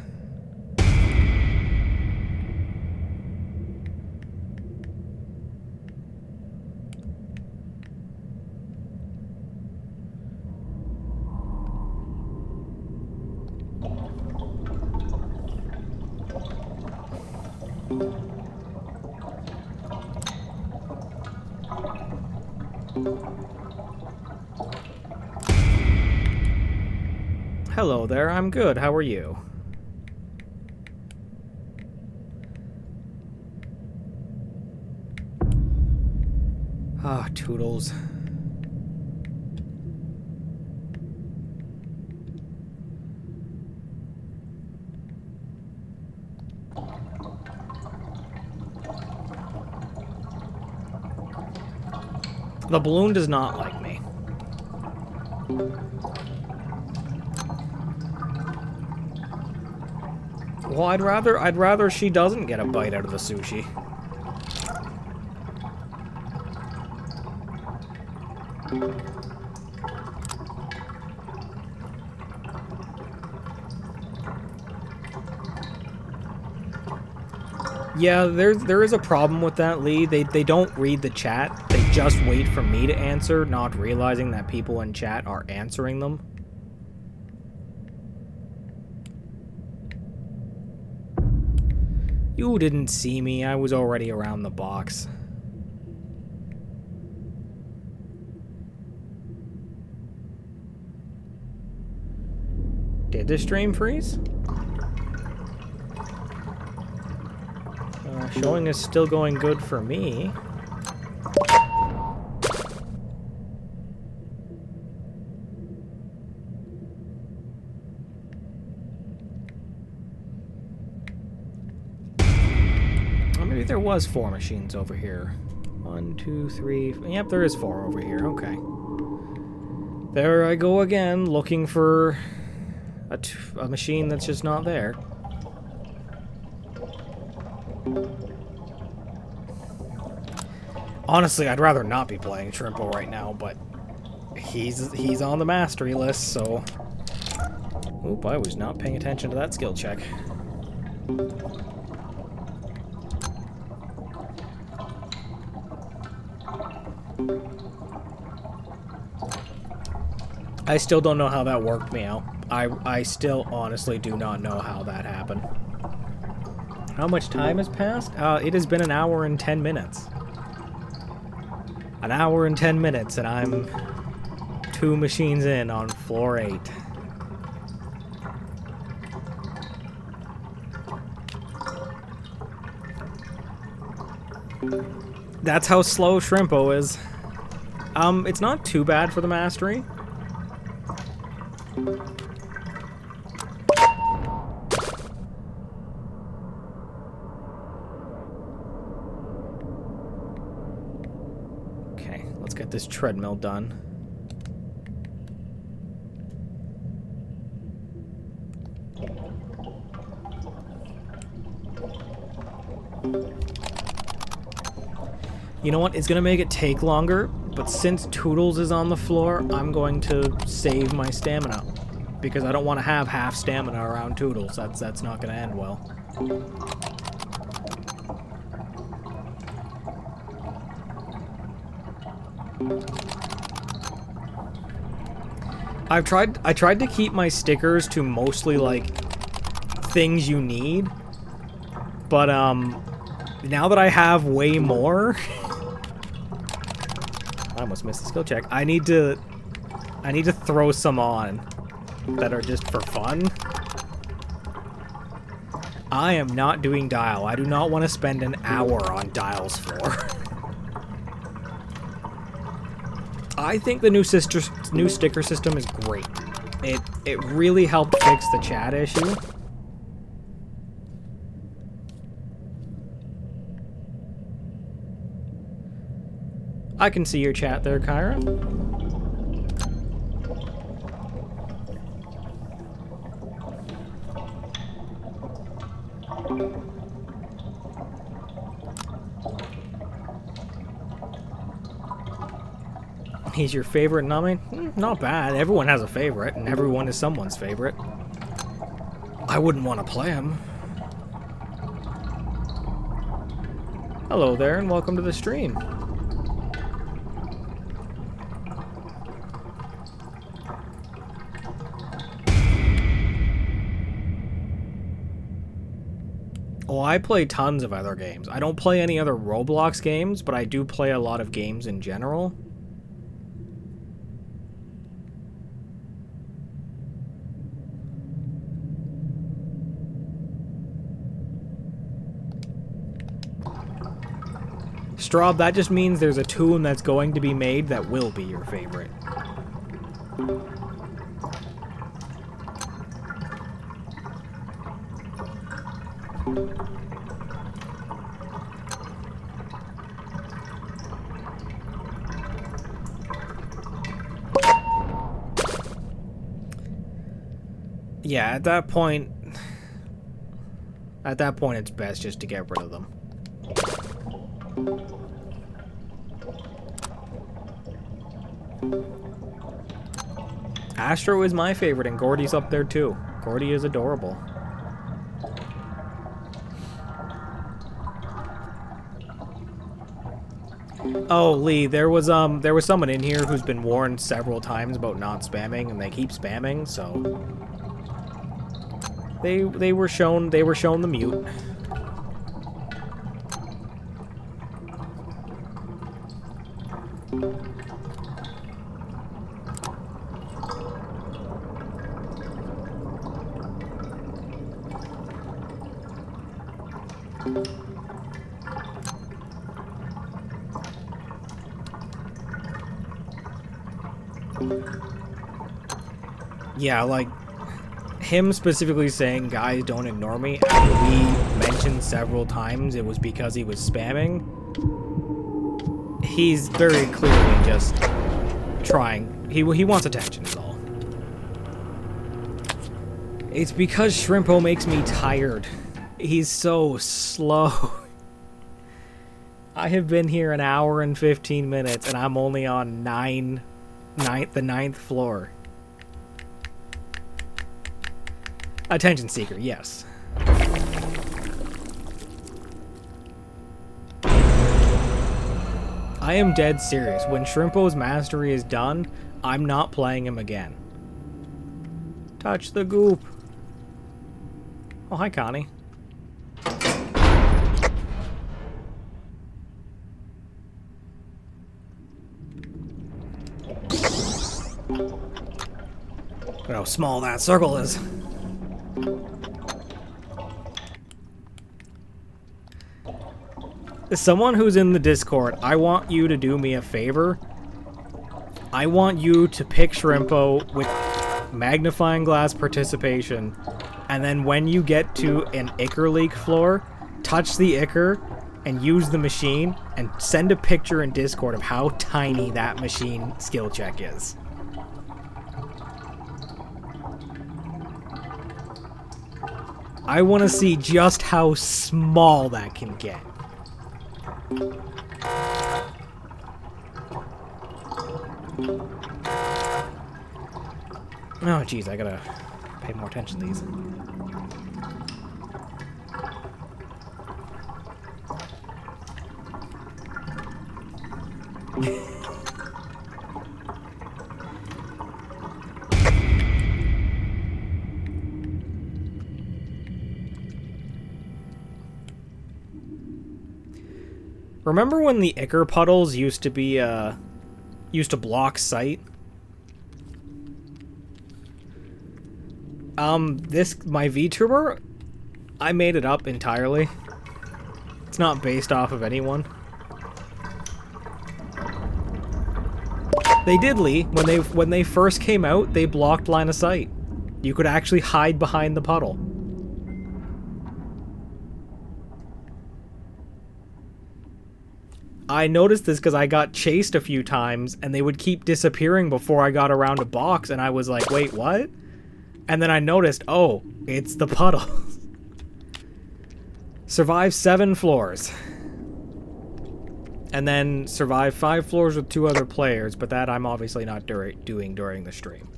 Hello there, I'm good. How are you? Ah, Toodles. The balloon does not like me. Well, I'd rather she doesn't get a bite out of the sushi. Yeah, there is a problem with that, Lee. They don't read the chat. They just wait for me to answer, not realizing that people in chat are answering them. You didn't see me. I was already around the box. Did the stream freeze? Showing is still going good for me. Well, maybe there was 4 machines over here. 1, 2, 3... Yep, there is 4 over here. Okay. There I go again, looking for a machine that's just not there. Honestly, I'd rather not be playing Shrimpo right now, but he's on the mastery list, so... Oop, I was not paying attention to that skill check. I still don't know how that worked me out. I still honestly do not know how that happened. How much time has passed? It has been an hour and 10 minutes. An hour and 10 minutes, and I'm 2 machines in on floor 8. That's how slow Shrimpo is. It's not too bad for the mastery. Okay, let's get this treadmill done. You know what? It's gonna make it take longer, but since Toodles is on the floor, I'm going to save my stamina. Because I don't want to have half stamina around Toodles. That's not gonna end well. I tried to keep my stickers to mostly like things you need. But now that I have way more, I almost missed the skill check. I need to throw some on that are just for fun. I am not doing Dial. I do not want to spend an hour on Dial's floor. I think the new sticker system is great. It really helped fix the chat issue. I can see your chat there, Kyra. He's your favorite Nami? Not bad. Everyone has a favorite, and everyone is someone's favorite. I wouldn't want to play him. Hello there, and welcome to the stream. Oh, I play tons of other games. I don't play any other Roblox games, but I do play a lot of games in general. Straub, that just means there's a tune that's going to be made that will be your favorite. Yeah, at that point it's best just to get rid of them. Astro is my favorite, and Gordy's up there too. Gordy is adorable. Oh, Lee, there was someone in here who's been warned several times about not spamming, and they keep spamming, so they were shown the mute. Yeah, like, him specifically saying, guys, don't ignore me, after we mentioned several times it was because he was spamming, he's very clearly just trying. He wants attention, is all. It's because Shrimpo makes me tired. He's so slow. I have been here an hour and 15 minutes, and I'm only on the 9th floor. Attention seeker, yes. I am dead serious. When Shrimpo's mastery is done, I'm not playing him again. Touch the goop. Oh, hi, Connie. Look how small that circle is. Someone who's in the Discord, I want you to do me a favor. I want you to pick Shrimpo with magnifying glass participation, and then when you get to an Ichor leak floor, touch the Ichor and use the machine and send a picture in Discord of how tiny that machine skill check is. I want to see just how small that can get. Oh, jeez, I gotta pay more attention to these. Remember when the Ichor puddles used to be, used to block sight? My VTuber, I made it up entirely. It's not based off of anyone. They did, Lee. When they first came out, they blocked line of sight. You could actually hide behind the puddle. I noticed this because I got chased a few times, and they would keep disappearing before I got around a box, and I was like, wait, what? And then I noticed, oh, it's the puddle. Survive 7 floors. And then survive 5 floors with 2 other players, but that I'm obviously not doing during the stream.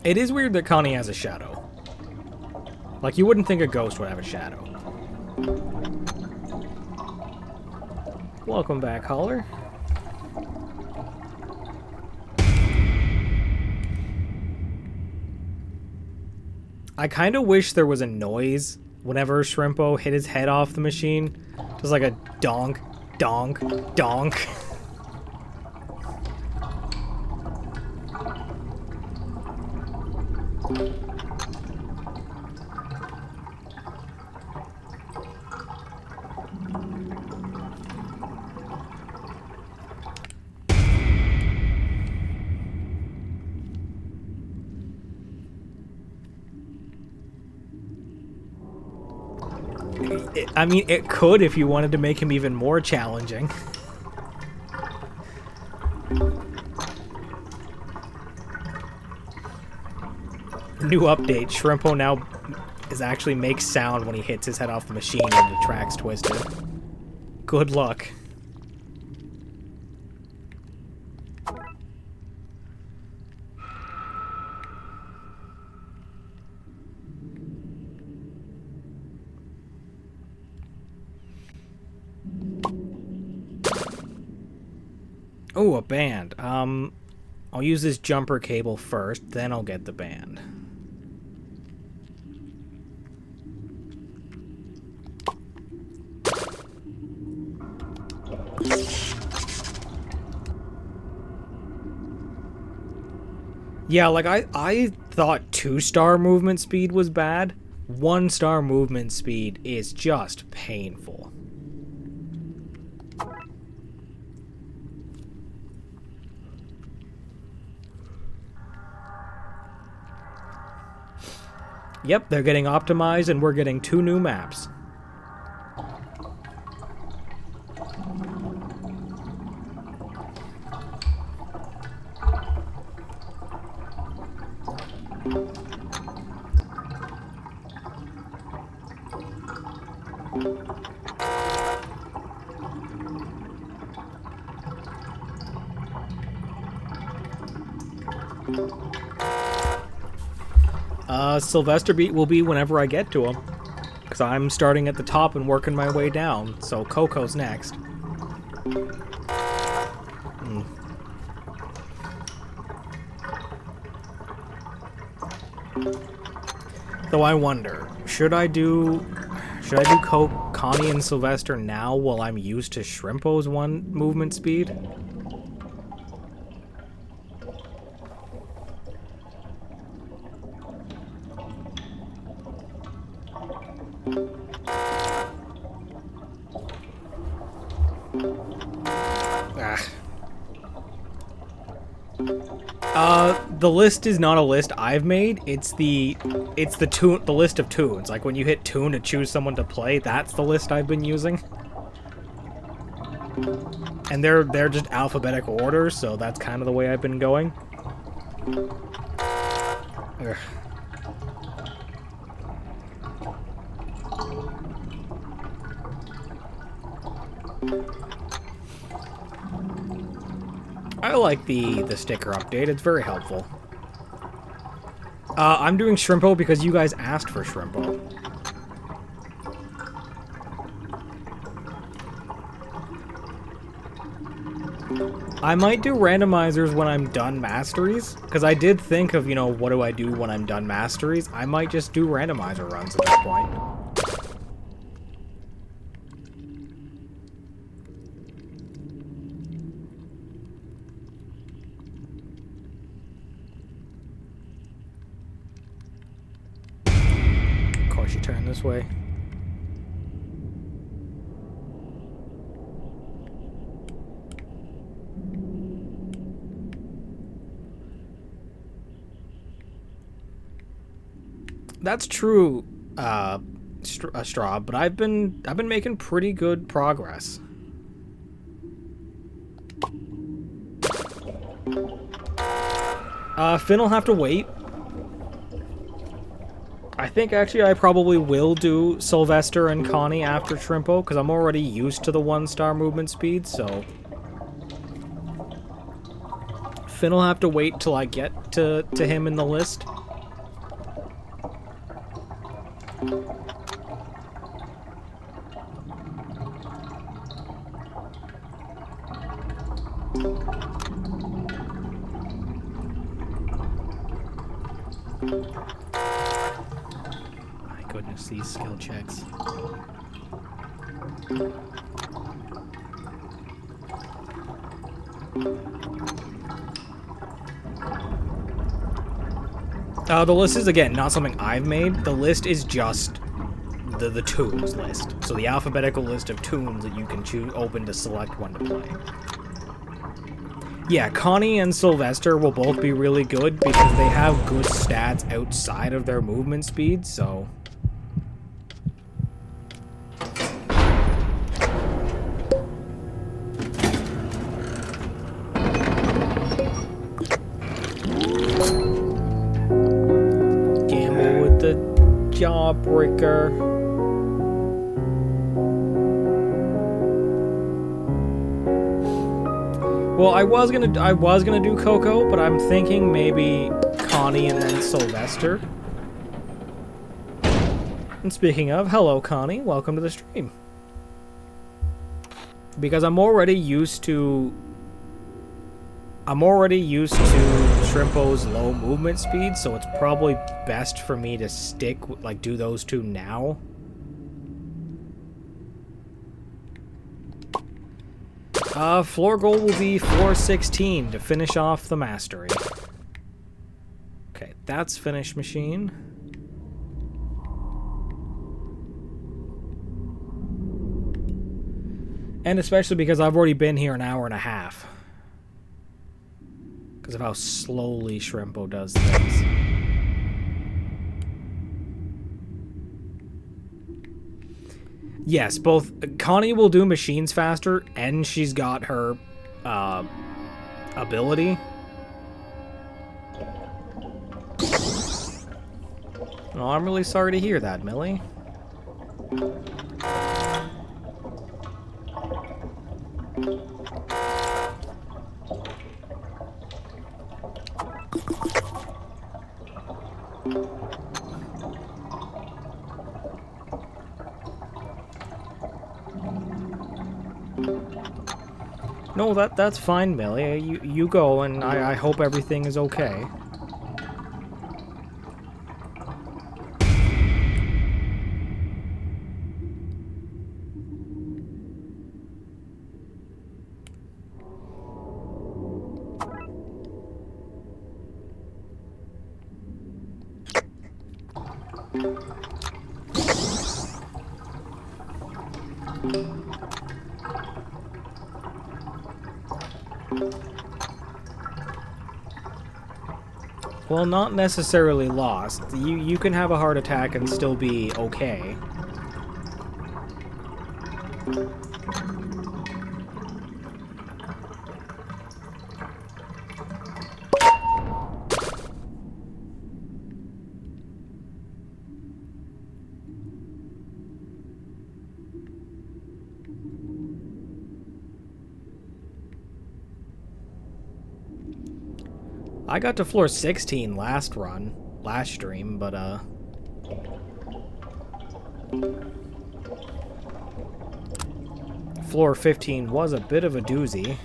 It is weird that Connie has a shadow. Like, you wouldn't think a ghost would have a shadow. Welcome back, Holler. I kind of wish there was a noise whenever Shrimpo hit his head off the machine. Just like a donk, donk, donk. I mean, it could if you wanted to make him even more challenging. New update, Shrimpo now actually makes sound when he hits his head off the machine and the track's twisted. Good luck. Oh, a band. I'll use this jumper cable first, then I'll get the band. Yeah, like, I thought 2-star movement speed was bad. 1-star movement speed is just painful. Yep, they're getting optimized and we're getting 2 new maps. Sylvester Beat will be whenever I get to him. Because I'm starting at the top and working my way down, so Coco's next. Though I wonder, should I do Connie and Sylvester now while I'm used to Shrimpo's 1 movement speed? The list is not a list I've made. It's the list of tunes. Like when you hit tune to choose someone to play, that's the list I've been using. And they're just alphabetical order, so that's kind of the way I've been going. Ugh. I like the sticker update. It's very helpful. I'm doing Shrimpo because you guys asked for Shrimpo. I might do randomizers when I'm done masteries, because I did think of, you know, what do I do when I'm done masteries? I might just do randomizer runs at this point. Of course you turn this way. That's true, Straw, but I've been making pretty good progress. Finn will have to wait. I think actually I probably will do Sylvester and Connie after Shrimpo, because I'm already used to the 1-star movement speed, so Finn will have to wait till I get to him in the list. My goodness, these skill checks. The list is, again, not something I've made. The list is just the tunes list. So the alphabetical list of tunes that you can choose, open to select one to play. Yeah, Connie and Sylvester will both be really good because they have good stats outside of their movement speed, so... Gamble with the Jawbreaker. Well, I was gonna do Coco, but I'm thinking maybe Connie and then Sylvester. And speaking of, hello Connie, welcome to the stream. Because I'm already used to Shrimpo's low movement speed, so it's probably best for me to do those two now. Floor goal will be floor 16 to finish off the mastery. Okay, that's finished machine. And especially because I've already been here an hour and a half. Because of how slowly Shrimpo does things. Yes, both Connie will do machines faster, and she's got her ability. Oh, I'm really sorry to hear that, Millie. No, that's fine, Millie. You go, and I hope everything is okay. Well, not necessarily lost. You can have a heart attack and still be okay. I got to floor 16 last stream, but floor 15 was a bit of a doozy.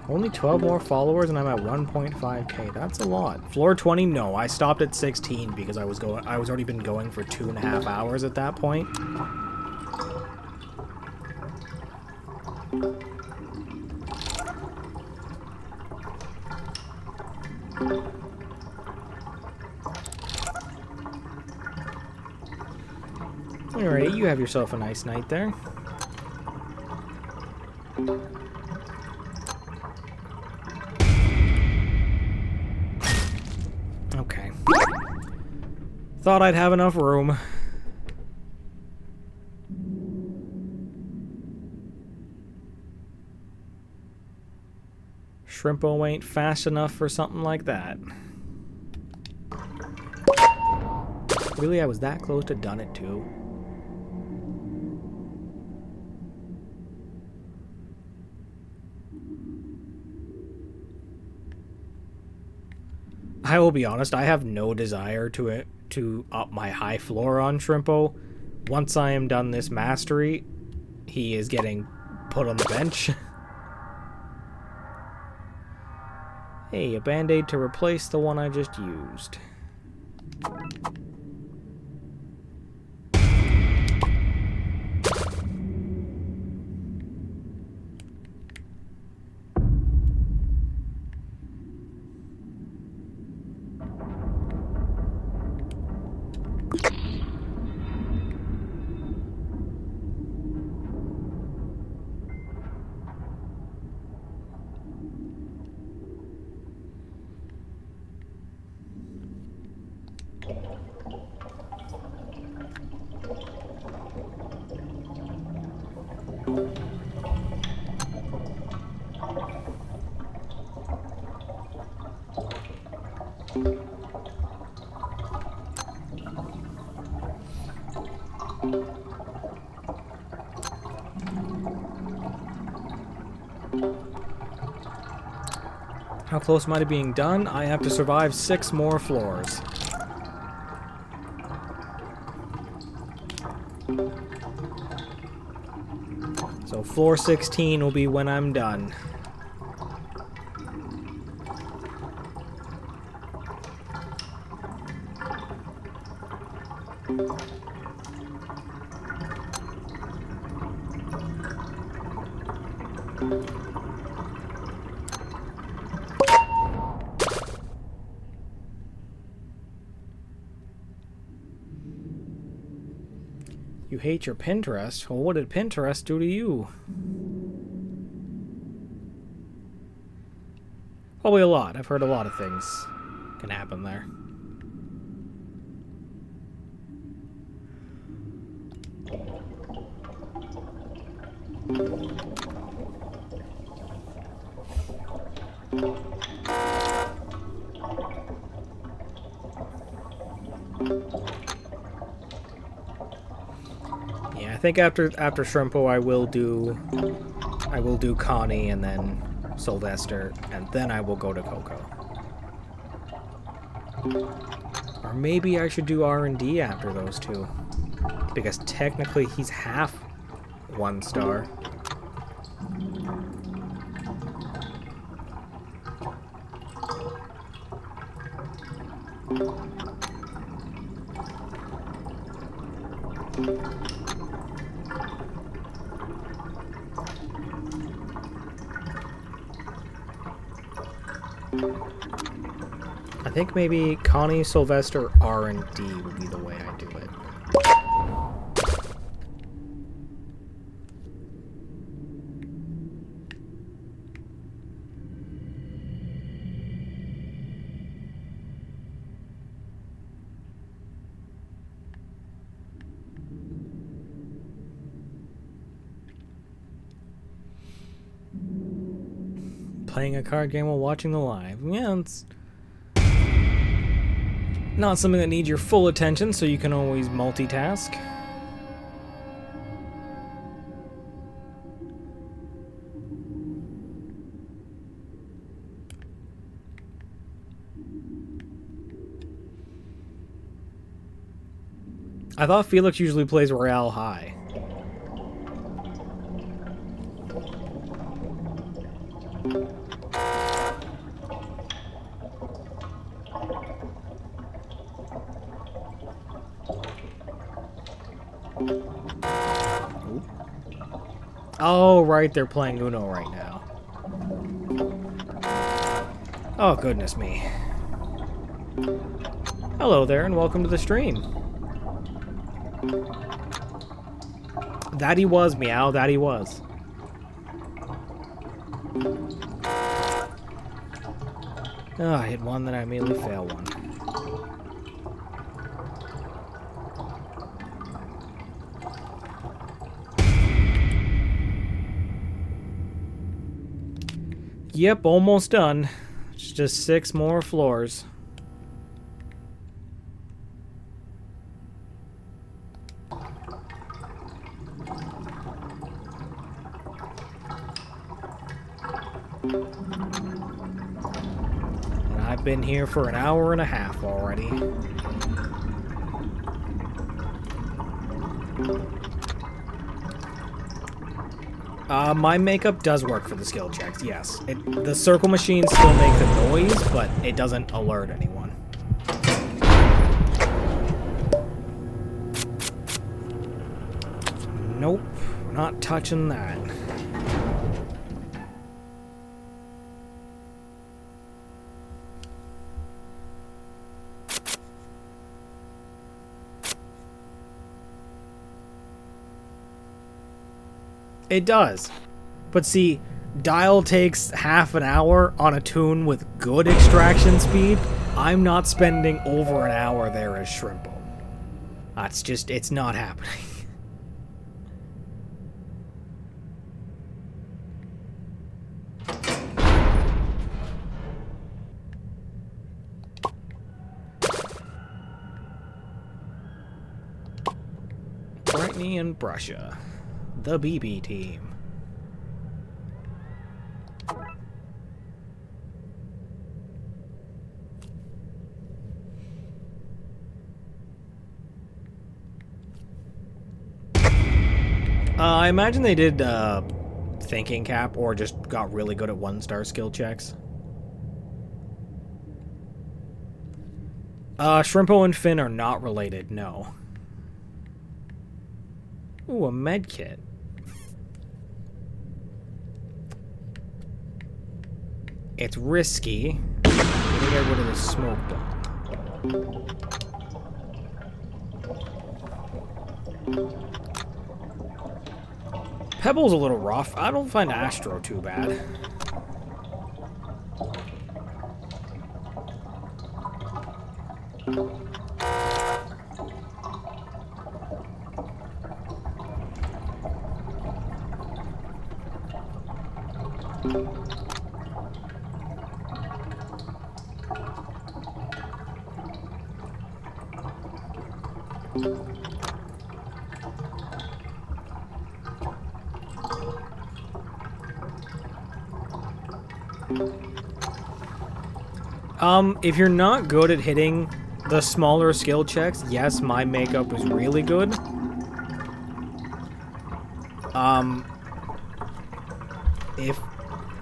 Only 12 more followers and I'm at 1.5k. That's a lot. Floor 20, no. I stopped at 16 because I was already been going for 2.5 hours at that point. Alright, you have yourself a nice night there. Okay. Thought I'd have enough room. Shrimpo ain't fast enough for something like that. Really, I was that close to done it too. I will be honest, I have no desire to up my high floor on Shrimpo. Once I am done this mastery, he is getting put on the bench. Hey, a band-aid to replace the one I just used. How close am I to being done? I have to survive 6 more floors. So floor 16 will be when I'm done. You hate your Pinterest? Well, what did Pinterest do to you? Probably a lot. I've heard a lot of things can happen there. think after Shrimpo, I will do Connie and then Sylvester, and then I will go to Coco. Or maybe I should do R&D after those two, because technically he's half 1 star. I think maybe Connie, Sylvester, R&D would be the way I do it. Playing a card game while watching the live. Yeah, it's not something that needs your full attention, so you can always multitask. I thought Felix usually plays Royale High. Oh, right, they're playing Uno right now. Oh, goodness me. Hello there, and welcome to the stream. That he was, Meow, that he was. Oh, I hit one, then I immediately fail one. Yep, almost done. It's just 6 more floors. And I've been here for an hour and a half already. My makeup does work for the skill checks, yes. The circle machines still make the noise, but it doesn't alert anyone. Nope, not touching that. It does. But see, Dial takes half an hour on a tune with good extraction speed. I'm not spending over an hour there as Shrimpo. That's just, it's not happening. Brittany and Brusha. The BB team. I imagine they did thinking cap or just got really good at 1-star skill checks. Shrimpo and Finn are not related, no. Ooh, a med kit. It's risky. I'm gonna get rid of the smoke dome. Pebble's a little rough. I don't find Astro too bad. If you're not good at hitting the smaller skill checks, yes, my makeup is really good.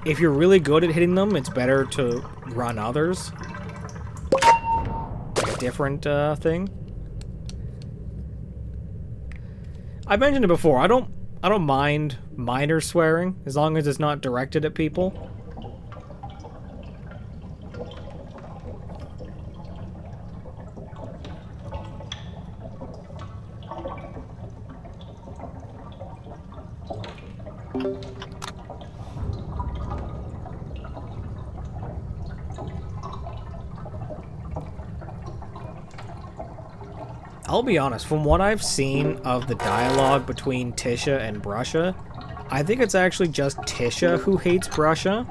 If you're really good at hitting them, it's better to run others. Like a different thing. I mentioned it before. I don't mind minor swearing as long as it's not directed at people. I'll be honest, from what I've seen of the dialogue between Tisha and Brusha, I think it's actually just Tisha who hates Brusha.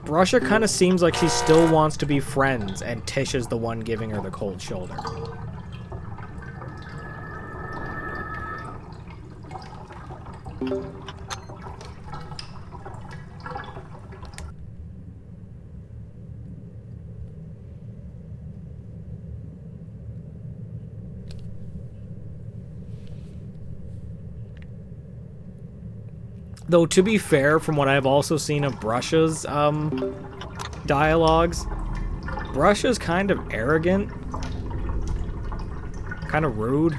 Brusha kind of seems like she still wants to be friends, and Tisha's the one giving her the cold shoulder. Though, to be fair, from what I've also seen of Brusha's dialogues, Brusha's kind of arrogant, kind of rude.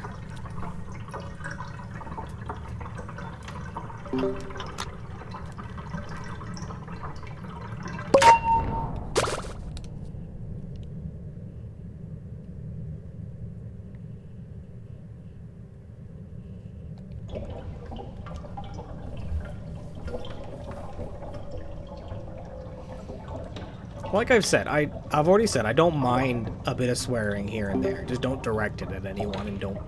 Like I've said, I've already said, I don't mind a bit of swearing here and there. Just don't direct it at anyone and don't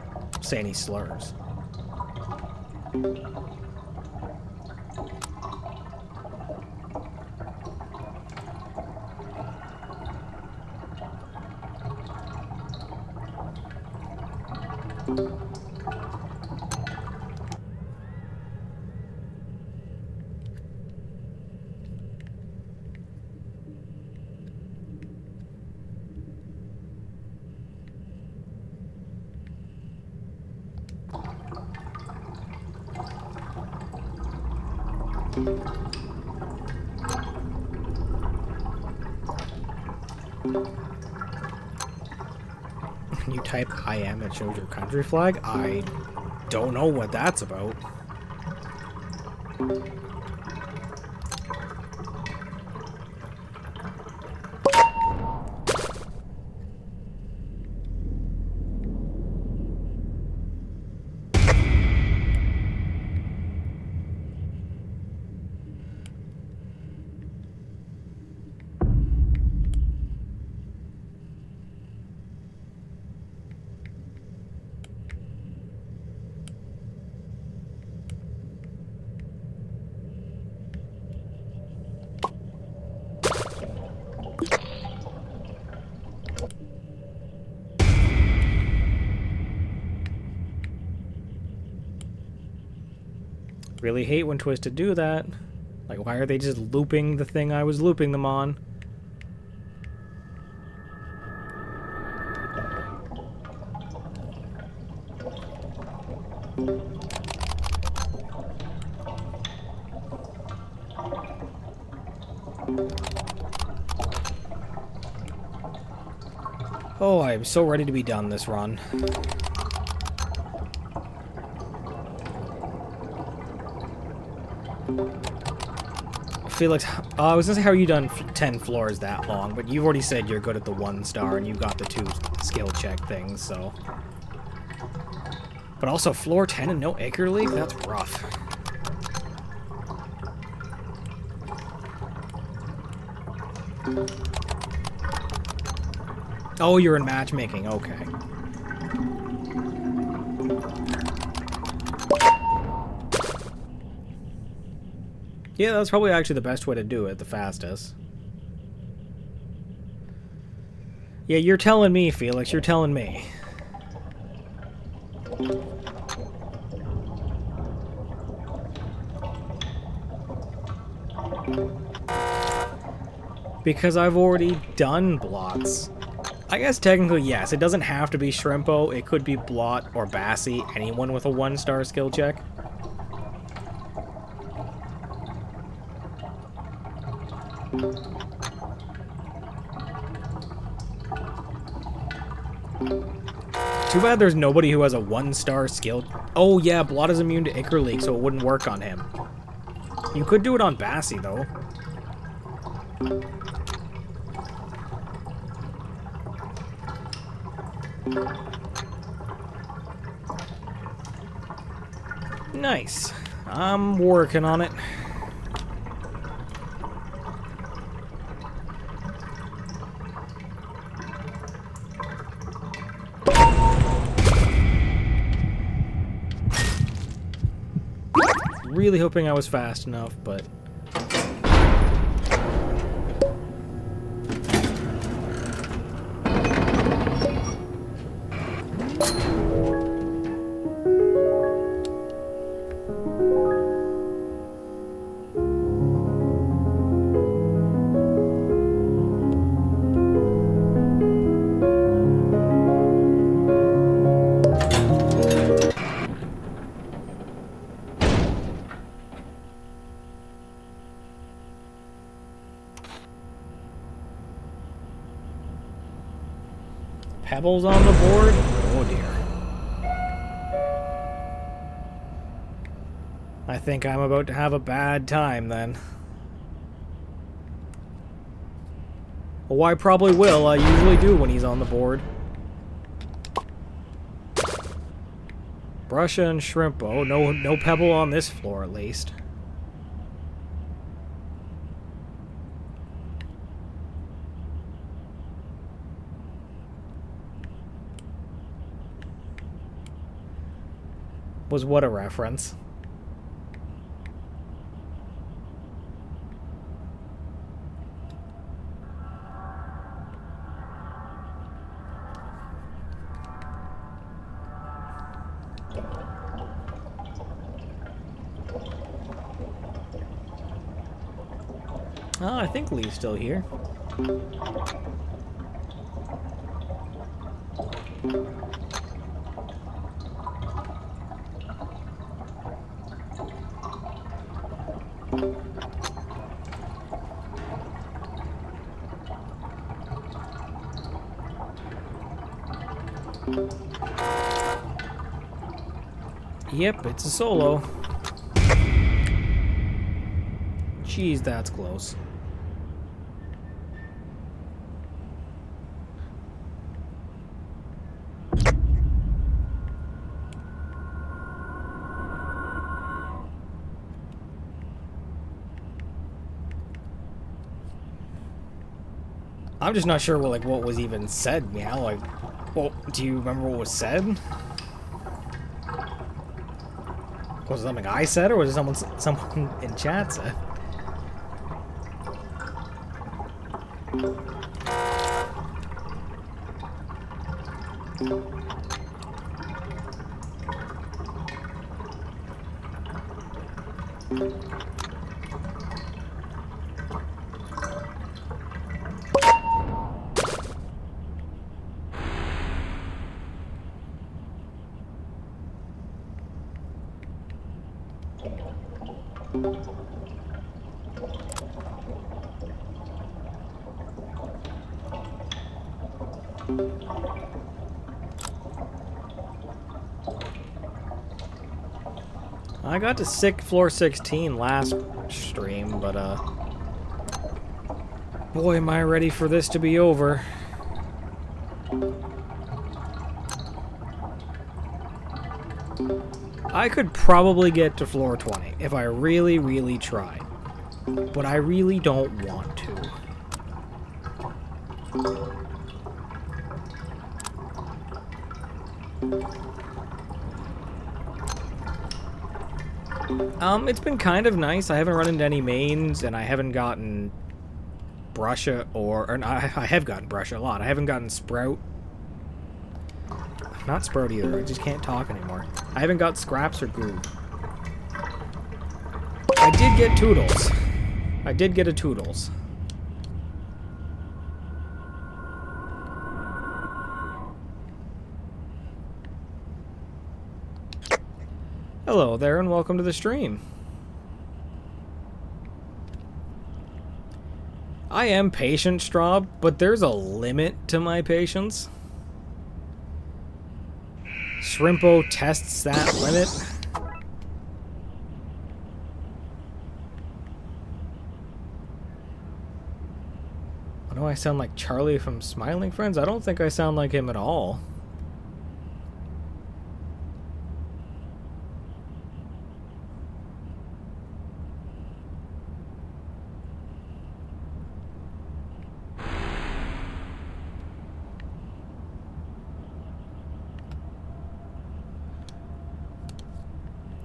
say any slurs. You type I am, it shows your country flag? I don't know what that's about. Really hate when Twisted do that. Like, why are they just looping the thing I was looping them on? Oh, I'm so ready to be done this run. Felix, I was gonna say, how are you done 10 floors that long, but you've already said you're good at the 1 star and you got the 2 skill check things, so. But also, floor 10 and no acre league? That's rough. Oh, you're in matchmaking, okay. Yeah, that's probably actually the best way to do it, the fastest. Yeah, you're telling me, Felix, you're telling me. Because I've already done Blots. I guess technically, yes. It doesn't have to be Shrimpo. It could be Blot or Bassie. Anyone with a 1-star skill check. Too bad there's nobody who has a 1-star skill. Oh yeah, Blot is immune to Ichor Leak, so it wouldn't work on him. You could do it on Bassie, though. Nice. I'm working on it. Really hoping I was fast enough, but... Pebbles on the board? Oh dear. I think I'm about to have a bad time then. Oh, I probably will. I usually do when he's on the board. Brusha and Shrimpo. No Pebble on this floor at least. Was what a reference? Oh, I think Lee's still here. Yep, it's a solo. Jeez, that's close. I'm just not sure what was even said now. Well, do you remember what was said? Was it something I said, or was it someone in chat said? I got to floor 16 last stream, but boy, am I ready for this to be over. I could probably get to floor 20 if I really, really tried, but I really don't want to. It's been kind of nice. I haven't run into any mains, and I haven't gotten Brusha I have gotten Brusha a lot. I haven't gotten Sprout. Not Sprout either. I just can't talk anymore. I haven't got Scraps or Goo. I did get Toodles. I did get a Toodles. Hello there and welcome to the stream. I am patient, Straub, but there's a limit to my patience. Shrimpo tests that limit. I know I sound like Charlie from Smiling Friends. I don't think I sound like him at all.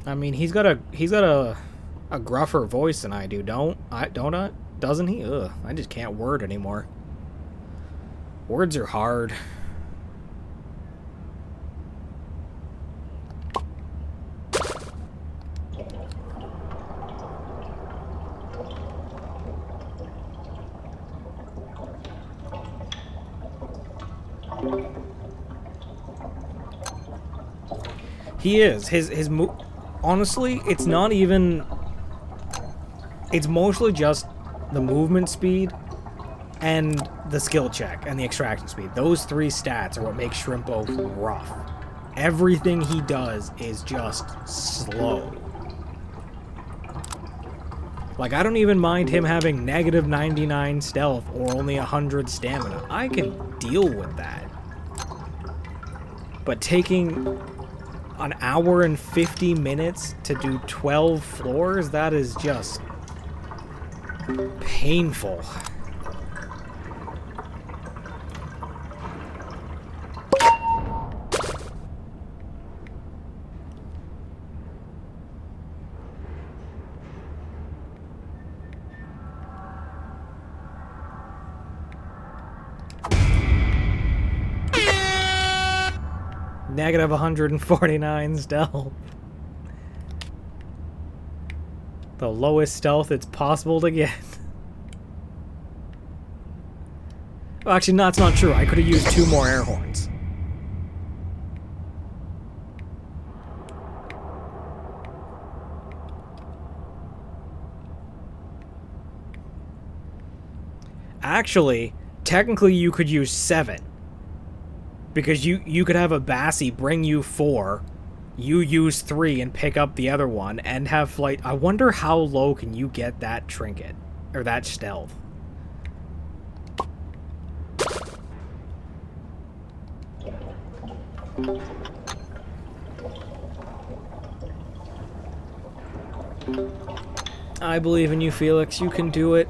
I mean, he's got a gruffer voice than I do, don't I? Doesn't he? Ugh, I just can't word anymore. Words are hard. He is. Honestly, it's not even... It's mostly just the movement speed and the skill check and the extraction speed. Those three stats are what make Shrimpo rough. Everything he does is just slow. Like, I don't even mind him having negative 99 stealth or only 100 stamina. I can deal with that. But taking an hour and 50 minutes to do 12 floors, that is just painful. Negative 149 stealth. The lowest stealth it's possible to get. Well, actually, no, that's not true. I could have used 2 more air horns. Actually, technically you could use 7. Because you could have a Bassie bring you 4, you use 3 and pick up the other one, and have flight. I wonder how low can you get that trinket, or that stealth. I believe in you, Felix. You can do it.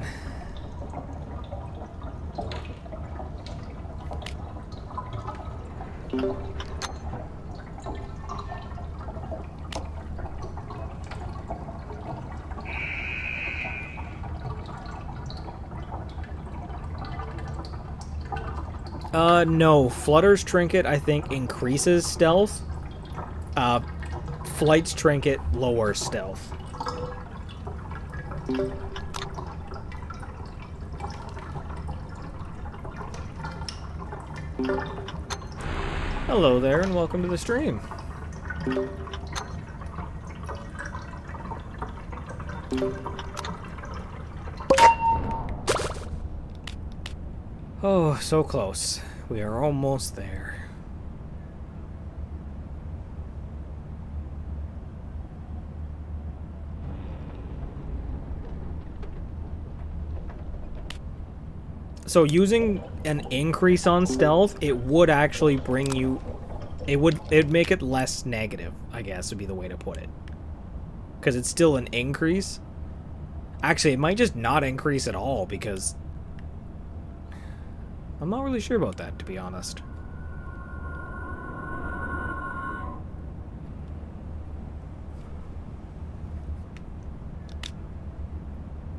No. Flutter's trinket, I think, increases stealth. Flight's trinket lowers stealth. Hello there, and welcome to the stream. Oh, so close. We are almost there. So using an increase on stealth, it would actually bring you... It'd make it less negative, I guess, would be the way to put it. Because it's still an increase. Actually, it might just not increase at all, because... I'm not really sure about that, to be honest.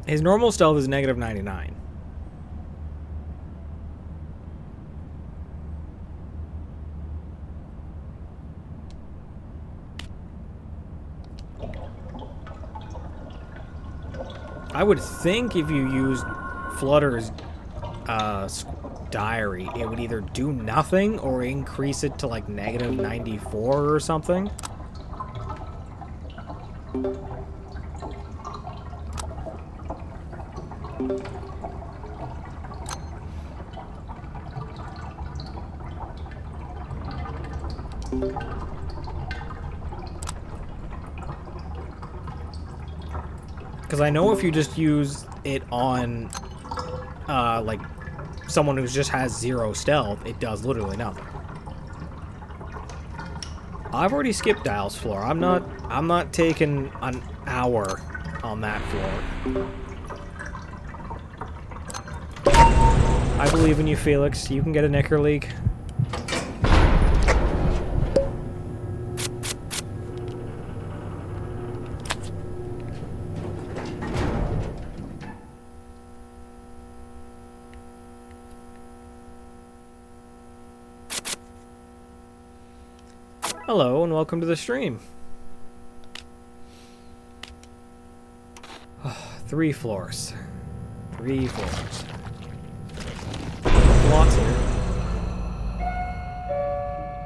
His normal stealth is negative 99. I would think if you used Flutter's diary, it would either do nothing or increase it to like negative 94 or something. Because I know if you just use it on, like, someone who just has 0 stealth, it does literally nothing. I've already skipped Dial's floor. I'm not taking an hour on that floor. I believe in you, Felix. You can get a knicker leak. Hello, and welcome to the stream. 3 floors. 3 floors. Blot's here.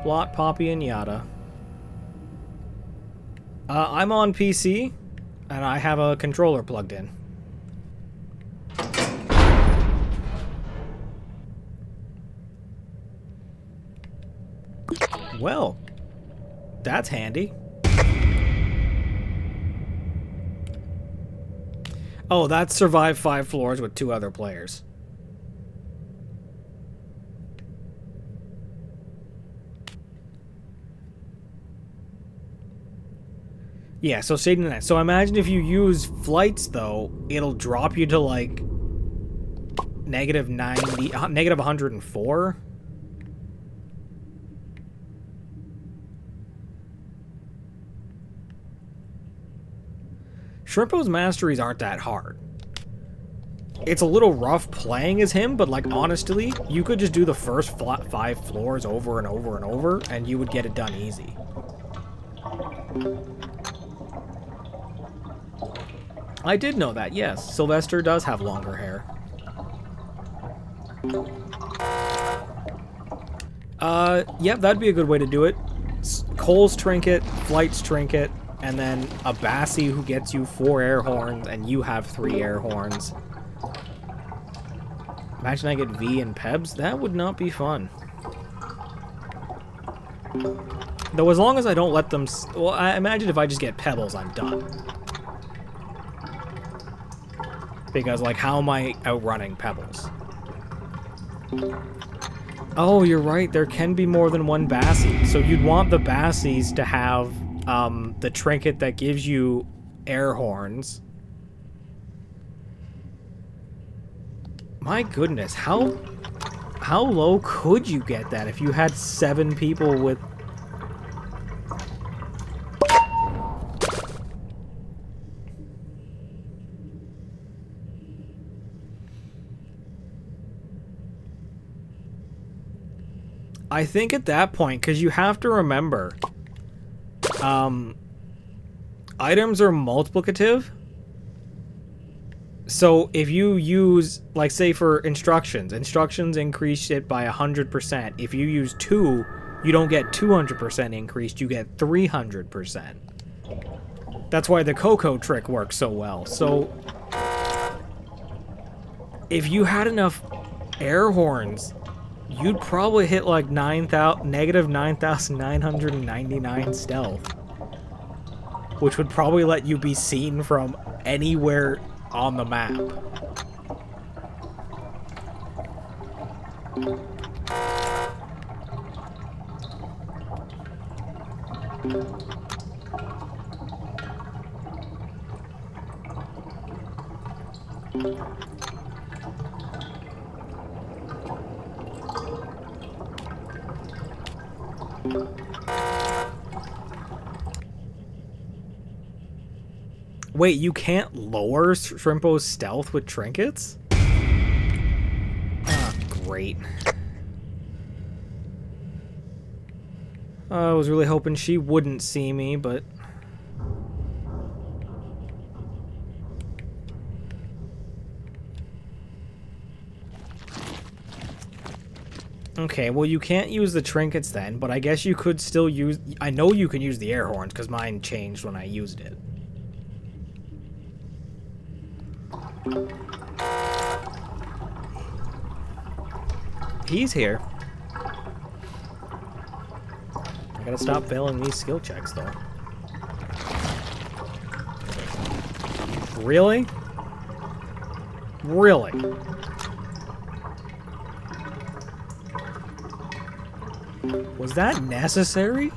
Blot, Poppy, and Yada. I'm on PC, and I have a controller plugged in. Well, that's handy. Oh, that's survive 5 floors with 2 other players. Yeah, so staying in that. So imagine if you use flights, though, it'll drop you to, like, negative 90, negative 104. Shrimpo's masteries aren't that hard. It's a little rough playing as him, but, like, honestly, you could just do the first 5 floors over and over and over, and you would get it done easy. I did know that, yes. Sylvester does have longer hair. Yep, that'd be a good way to do it. Cole's trinket, Flight's trinket, and then a Bassie who gets you 4 air horns, and you have 3 air horns. Imagine I get V and Pebs. That would not be fun. Though as long as I don't let them... Well, I imagine if I just get Pebbles, I'm done. Because, like, how am I outrunning Pebbles? Oh, you're right. There can be more than one Bassie. So you'd want the Bassies to have the trinket that gives you air horns. My goodness, how low could you get that if you had 7 people with... I think at that point, because you have to remember, items are multiplicative. So if you use, like, say for instructions increase it by 100%. If you use 2, you don't get 200% increased, you get 300%. That's why the Coco trick works so well. So if you had enough air horns, you'd probably hit like negative 9,999 stealth, which would probably let you be seen from anywhere on the map. Wait, you can't lower Shrimpo's stealth with trinkets? Ah, great. I was really hoping she wouldn't see me, but... Okay, well, you can't use the trinkets then, but I guess you could still use... I know you can use the air horns, because mine changed when I used it. He's here. I gotta stop failing these skill checks, though. Really? Really? Was that necessary?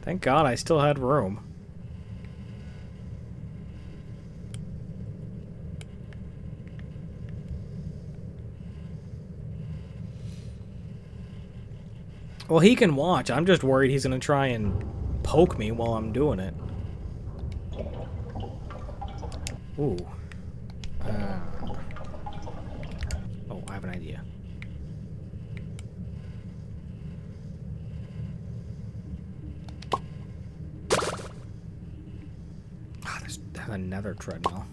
Thank God I still had room. Well, he can watch. I'm just worried he's gonna try and poke me while I'm doing it. Ooh. Oh, I have an idea. Ah, there's another treadmill.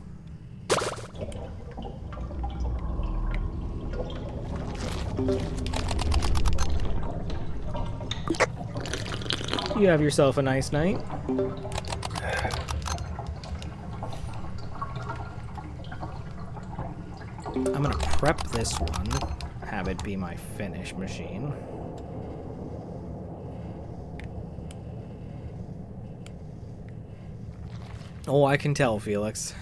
You have yourself a nice night. I'm gonna prep this one, have it be my finish machine. Oh, I can tell, Felix.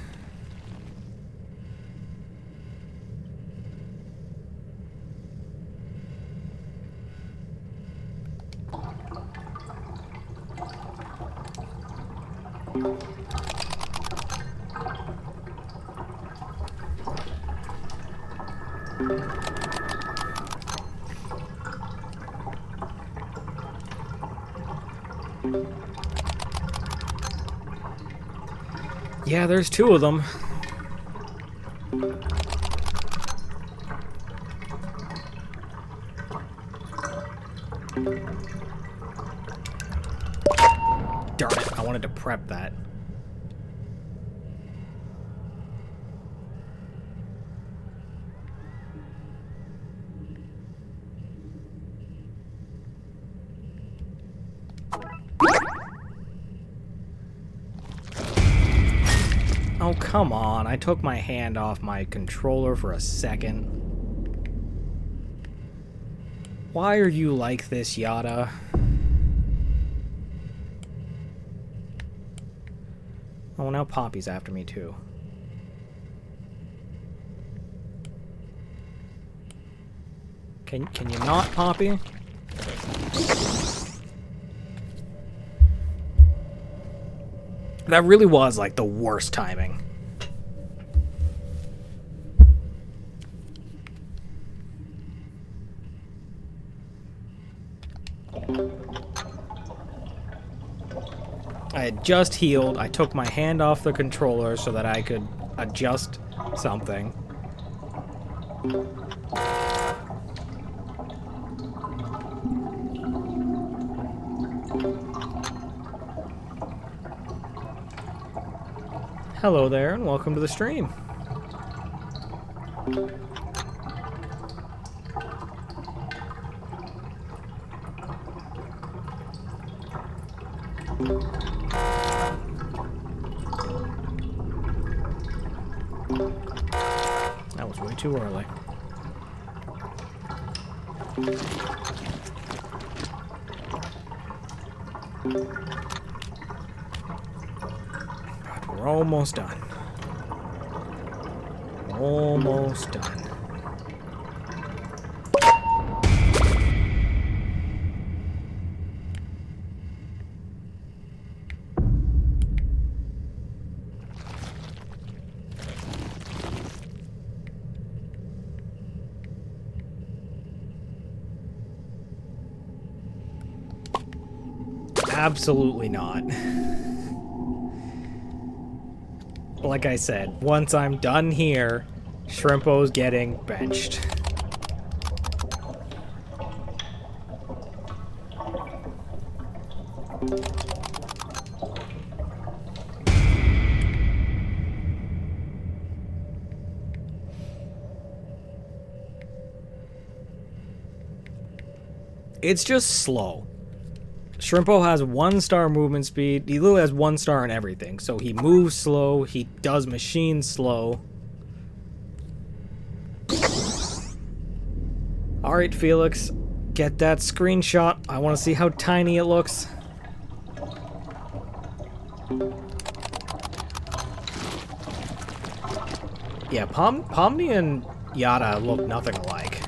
Yeah, there's two of them. Darn it, I wanted to prep that. Oh, come on. I took my hand off my controller for a second. Why are you like this, Yada? Oh, now Poppy's after me, too. Can you not, Poppy? That really was, like, the worst timing. I had just healed. I took my hand off the controller so that I could adjust something. Hello there, and welcome to the stream. That was way too early. But we're almost done. Almost done. Absolutely not. Like I said, once I'm done here, Shrimpo's getting benched. It's just slow. Shrimpo has 1-star movement speed. He literally has 1 star in everything. So he moves slow. He does machine slow. Alright, Felix. Get that screenshot. I want to see how tiny it looks. Yeah, Pomni and Yada look nothing alike.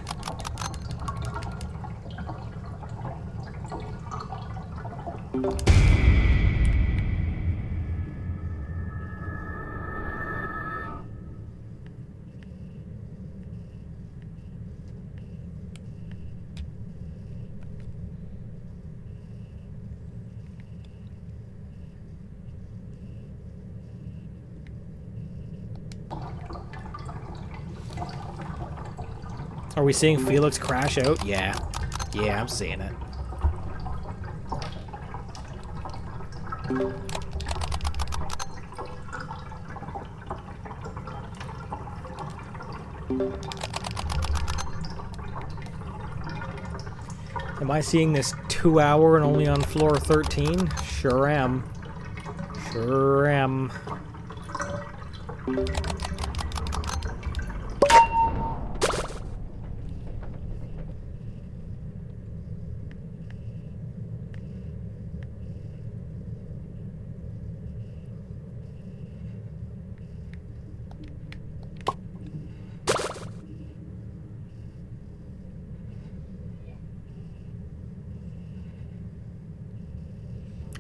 Are we seeing Felix crash out? Yeah. Yeah, I'm seeing it. Am I seeing this 2 hour and only on floor 13? Sure am. Sure am.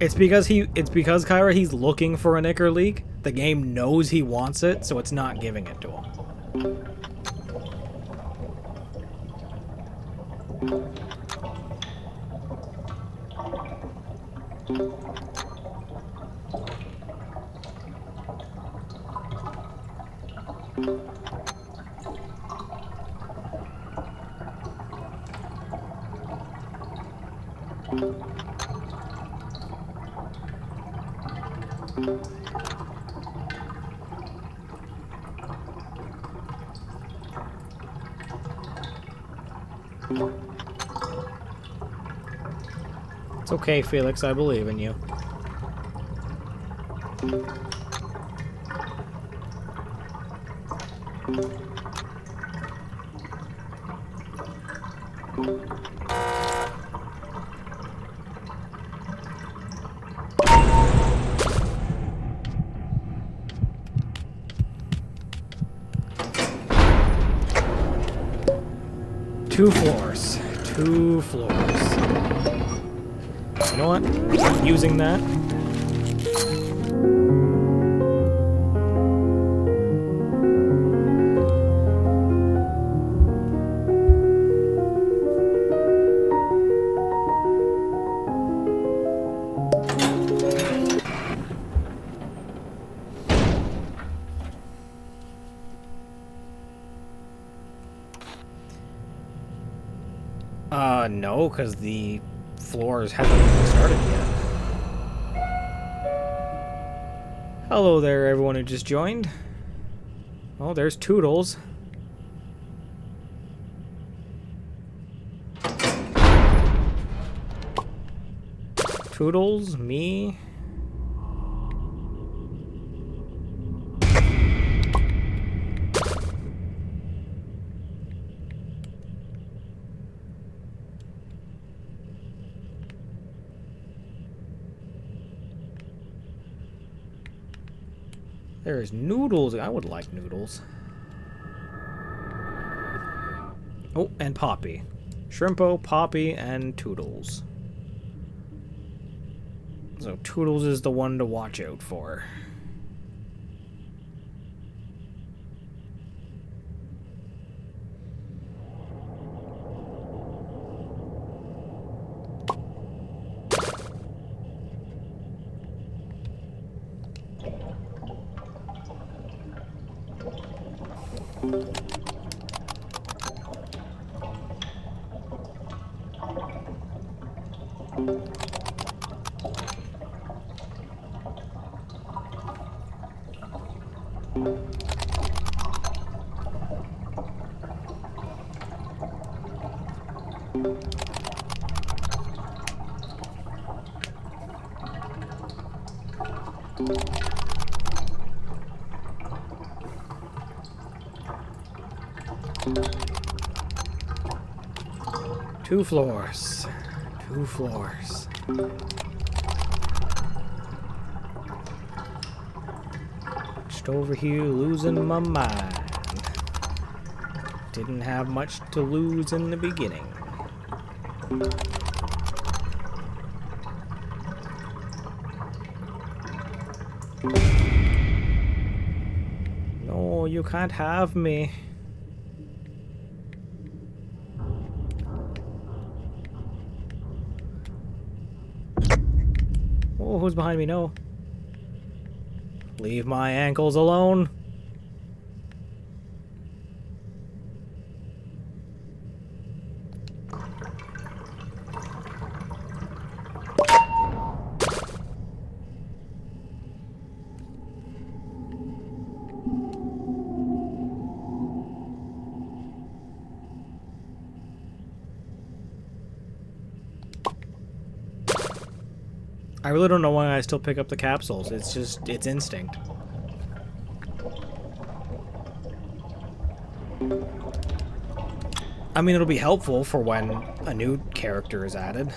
It's because Kyra, he's looking for an Ichor leak. The game knows he wants it, so it's not giving it to him. It's okay, Felix, I believe in you. Two floors. Two floors. You know what? I'm using that. No, because the floors haven't even started yet. Hello there, everyone who just joined. Oh, there's Toodles. Toodles, me. There's Noodles. I would like Noodles. Oh, and Poppy. Shrimpo, Poppy, and Toodles. So Toodles is the one to watch out for. Two floors. Two floors. Just over here losing my mind. Didn't have much to lose in the beginning. No, you can't have me. Oh, who's behind me? No. Leave my ankles alone. I really don't know why I still pick up the capsules. It's just, it's instinct. I mean, it'll be helpful for when a new character is added.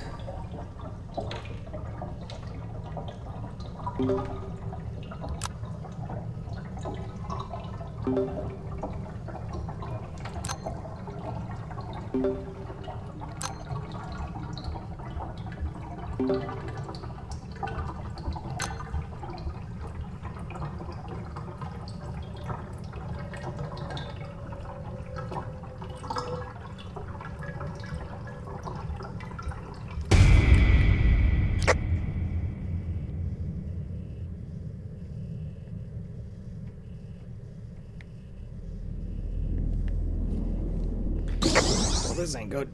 This ain't good.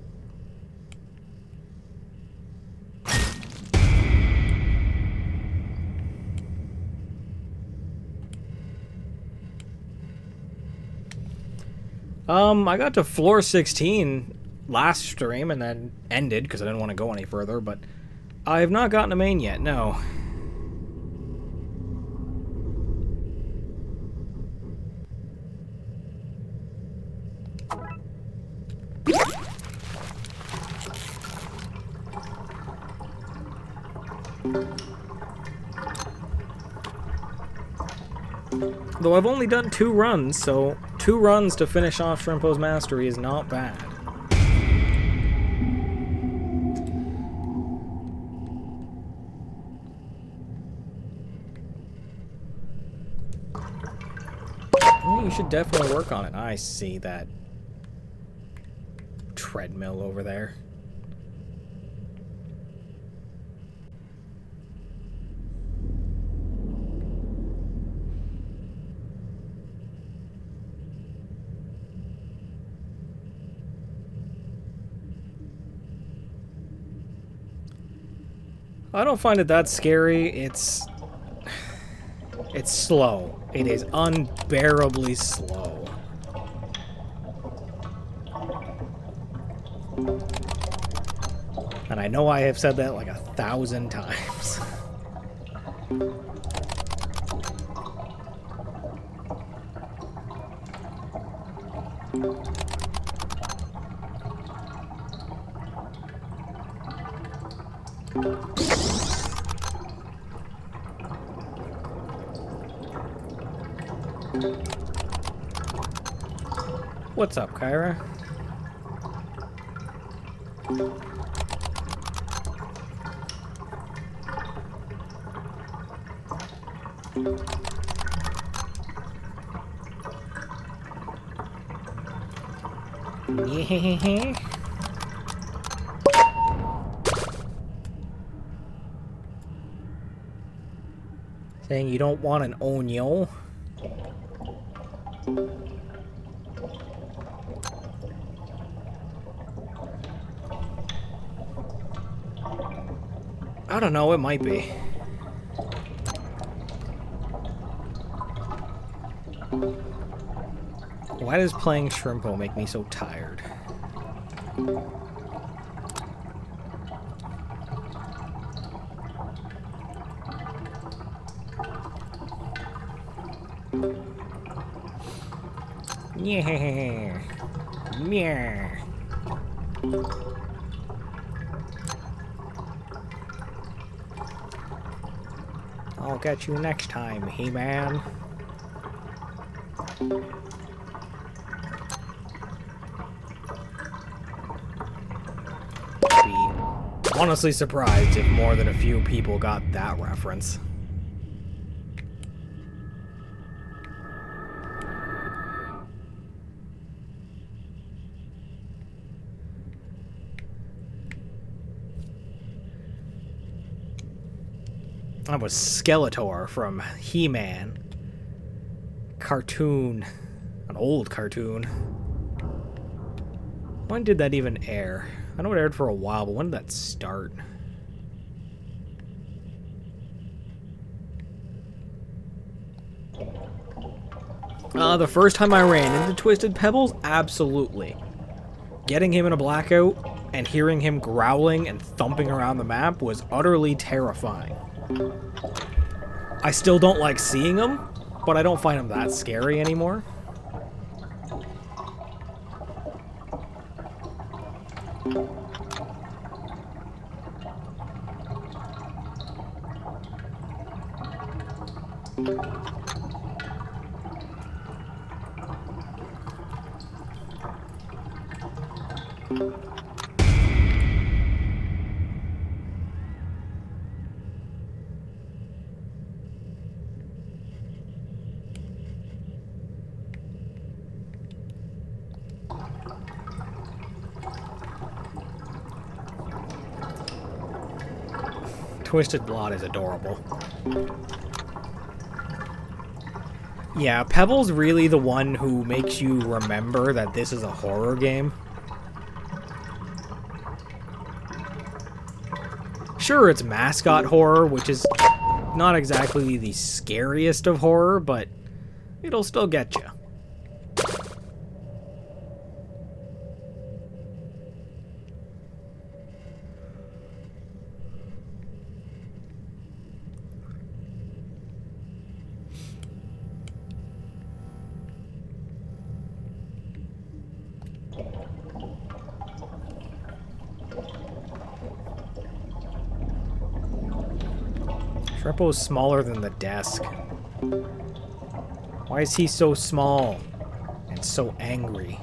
I got to floor 16 last stream and then ended because I didn't want to go any further, but I have not gotten a main yet, no. Though I've only done 2 runs, so 2 runs to finish off Shrimpo's Mastery is not bad. Well, you should definitely work on it. I see that treadmill over there. I don't find it that scary. It's slow. It is unbearably slow. And I know I have said that like 1,000 times. What's up, Kyra? Yeah. Saying you don't want an onion? I don't know, it might be. Why does playing Shrimpo make me so tired? Yeah. Yeah. I'll get you next time, He-Man. Be honestly surprised if more than a few people got that reference. That was Skeletor from He-Man. Cartoon. An old cartoon. When did that even air? I know it aired for a while, but when did that start? The first time I ran into Twisted Pebbles? Absolutely. Getting him in a blackout and hearing him growling and thumping around the map was utterly terrifying. I still don't like seeing him, but I don't find him that scary anymore. Twisted Blot is adorable. Yeah, Pebble's really the one who makes you remember that this is a horror game. Sure, it's mascot horror, which is not exactly the scariest of horror, but it'll still get you. Shrimpo's smaller than the desk. Why is he so small and so angry?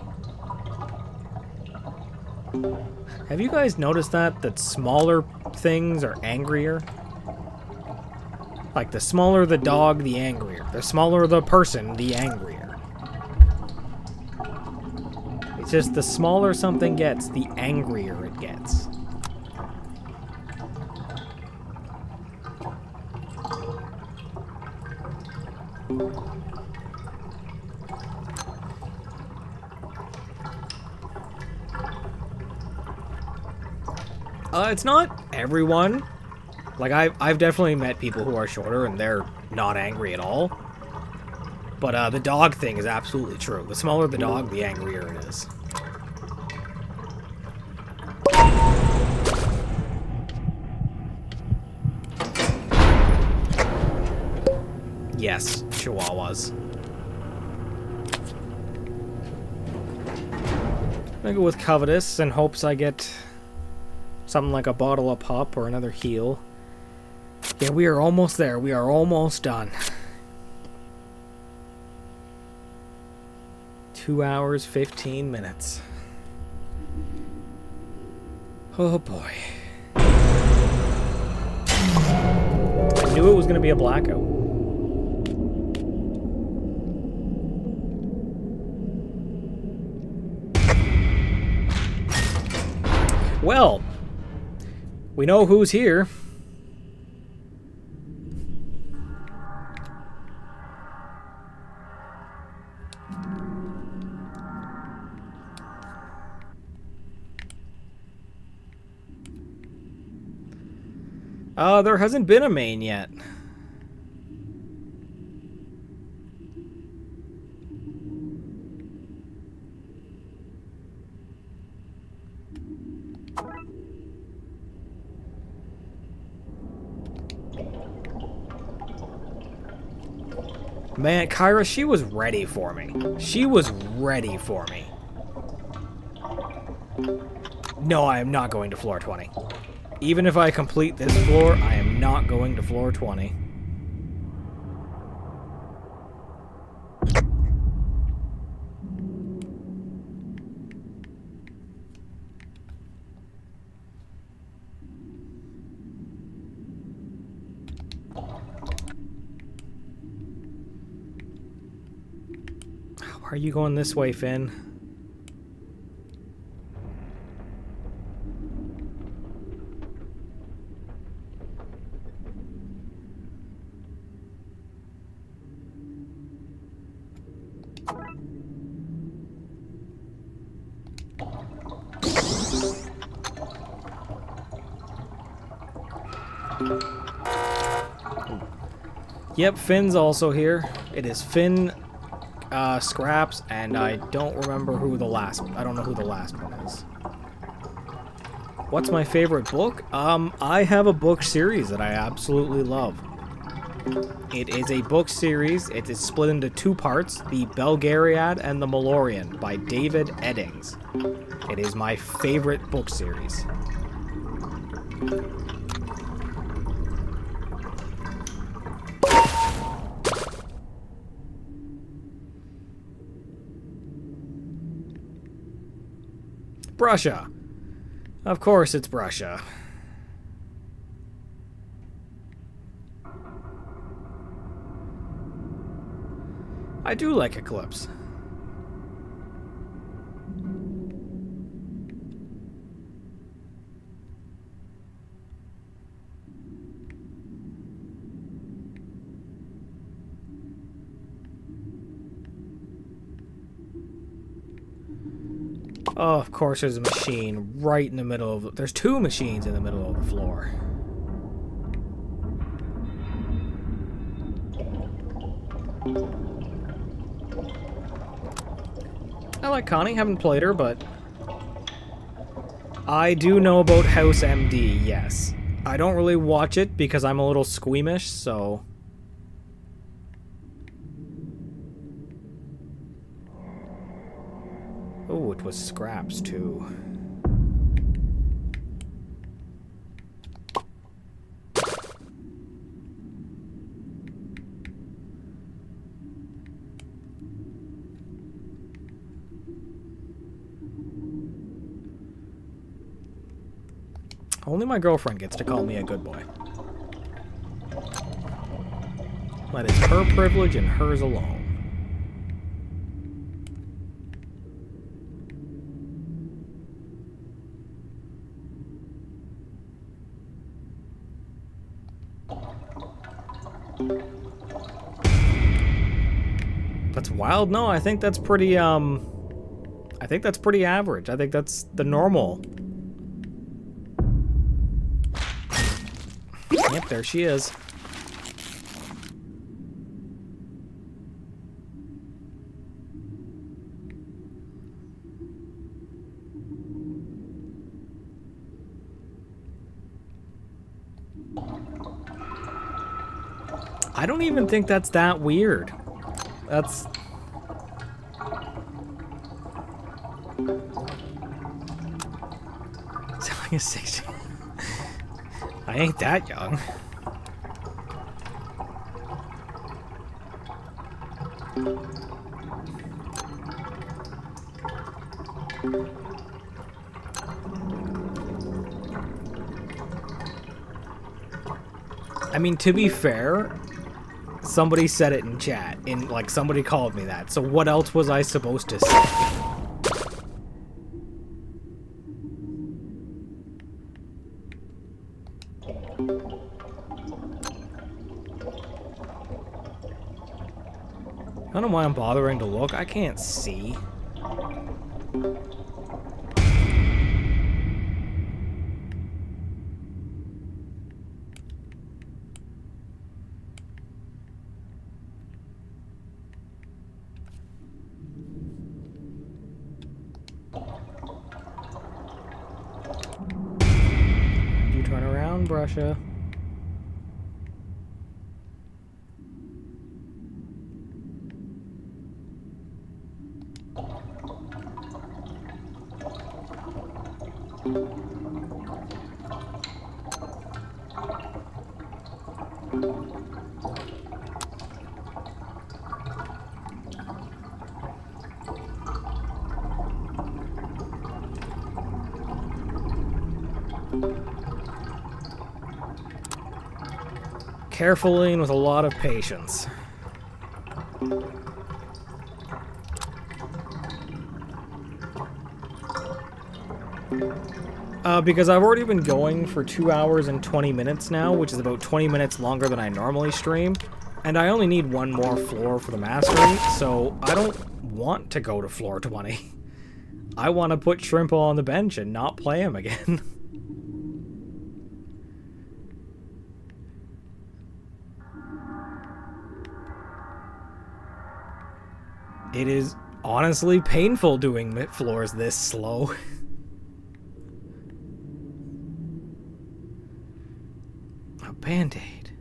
Have you guys noticed that smaller things are angrier? Like, the smaller the dog, the angrier. The smaller the person, the angrier. It's just the smaller something gets, the angrier it gets. It's not everyone. Like, I've definitely met people who are shorter and they're not angry at all. But the dog thing is absolutely true. The smaller the dog, the angrier it is. Yes, Chihuahuas. I go with Covetous in hopes I get something like a bottle of pop or another heal. Yeah, we are almost there. We are almost done. 2 hours, 15 minutes. Oh boy. I knew it was going to be a blackout. Well, we know who's here. There hasn't been a main yet. Man, Kyra, she was ready for me. She was ready for me. No, I am not going to floor 20. Even if I complete this floor, I am not going to floor 20. Why are you going this way, Finn? Yep, Finn's also here. It is Finn, Scraps, and I don't remember who the last... I don't know who the last one is. What's my favorite book? I have a book series that I absolutely love. It is a book series. It is split into two parts, the Belgariad and the Malorian by David Eddings. It is my favorite book series. Brusha. Of course it's Brusha. I do like Eclipse. Oh, of course there's a machine right in the middle of... There's two machines in the middle of the floor. I like Connie, haven't played her, but... I do know about House MD, yes. I don't really watch it because I'm a little squeamish, so... Oh, it was Scraps, too. Only my girlfriend gets to call me a good boy. That is her privilege and hers alone. That's wild? No, I think that's pretty, I think that's pretty average. I think that's the normal. Yep, there she is. I don't even think that's that weird. That's... Selling a 60. I ain't that young. I mean, to be fair, somebody said it in chat, like somebody called me that, so what else was I supposed to say? I don't know why I'm bothering to look. I can't see. You turn around, Brusha. Carefully and with a lot of patience. Because I've already been going for 2 hours and 20 minutes now, which is about 20 minutes longer than I normally stream, and I only need one more floor for the mastery, so I don't want to go to floor 20. I want to put Shrimpo on the bench and not play him again. It is honestly painful doing floors this slow. A band-aid.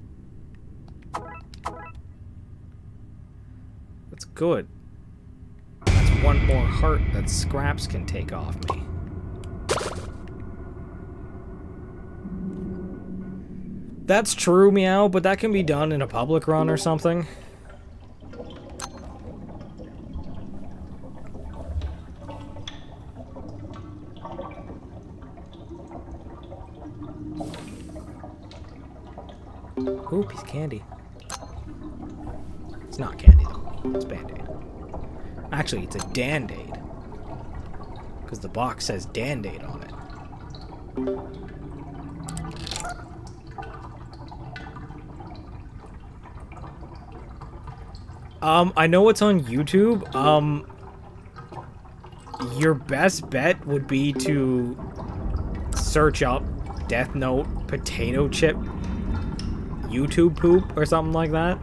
That's good. That's one more heart that Scraps can take off me. That's true, Meow, but that can be done in a public run or something. Ooh, piece of candy. It's not candy, though. It's Band-Aid. Actually, it's a Dan-Aid. Because the box says Dan-Aid on it. I know it's on YouTube. Your best bet would be to search up Death Note potato chip YouTube poop or something like that.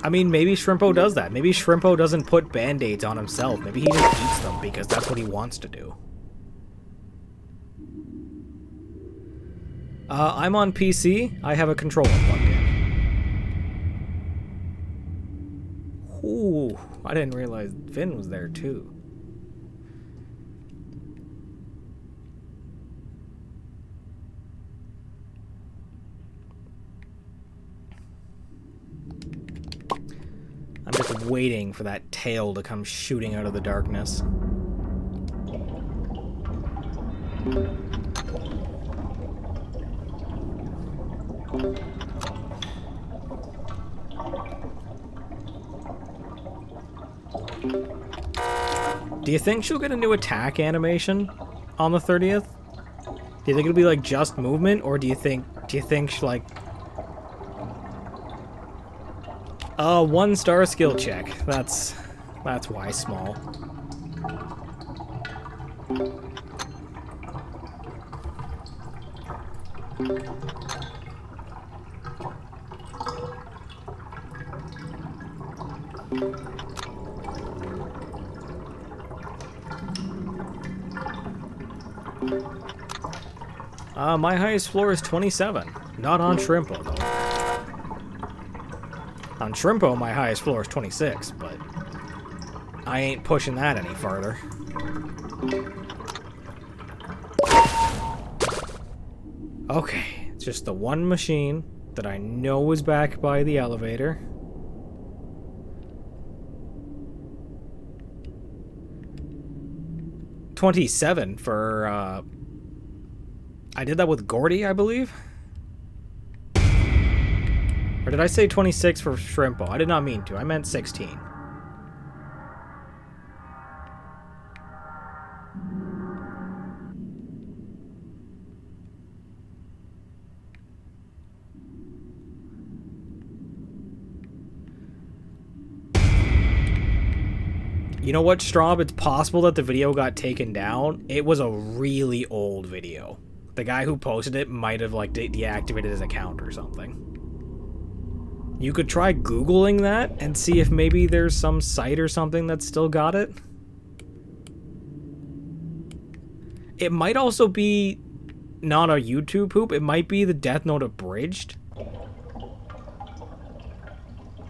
I mean, maybe Shrimpo does that. Maybe Shrimpo doesn't put Band-Aids on himself. Maybe he just eats them because that's what he wants to do. I'm on PC. I have a controller plugged in. Ooh, I didn't realize Finn was there too. I'm just waiting for that tail to come shooting out of the darkness. Do you think she'll get a new attack animation on the 30th? Do you think it'll be like just movement, or do you think she like 1-star skill check. That's why small. My highest floor is 27. Not on Shrimpo, though. On Shrimpo, my highest floor is 26, but I ain't pushing that any farther. Okay, it's just the one machine that I know is back by the elevator. $27 for, I did that with Gordy, I believe? Or did I say 26 for Shrimpo? I did not mean to. I meant 16. You know what, Straub? It's possible that the video got taken down. It was a really old video. The guy who posted it might have, like, deactivated his account or something. You could try Googling that and see if maybe there's some site or something that's still got it. It might also be not a YouTube poop. It might be the Death Note abridged.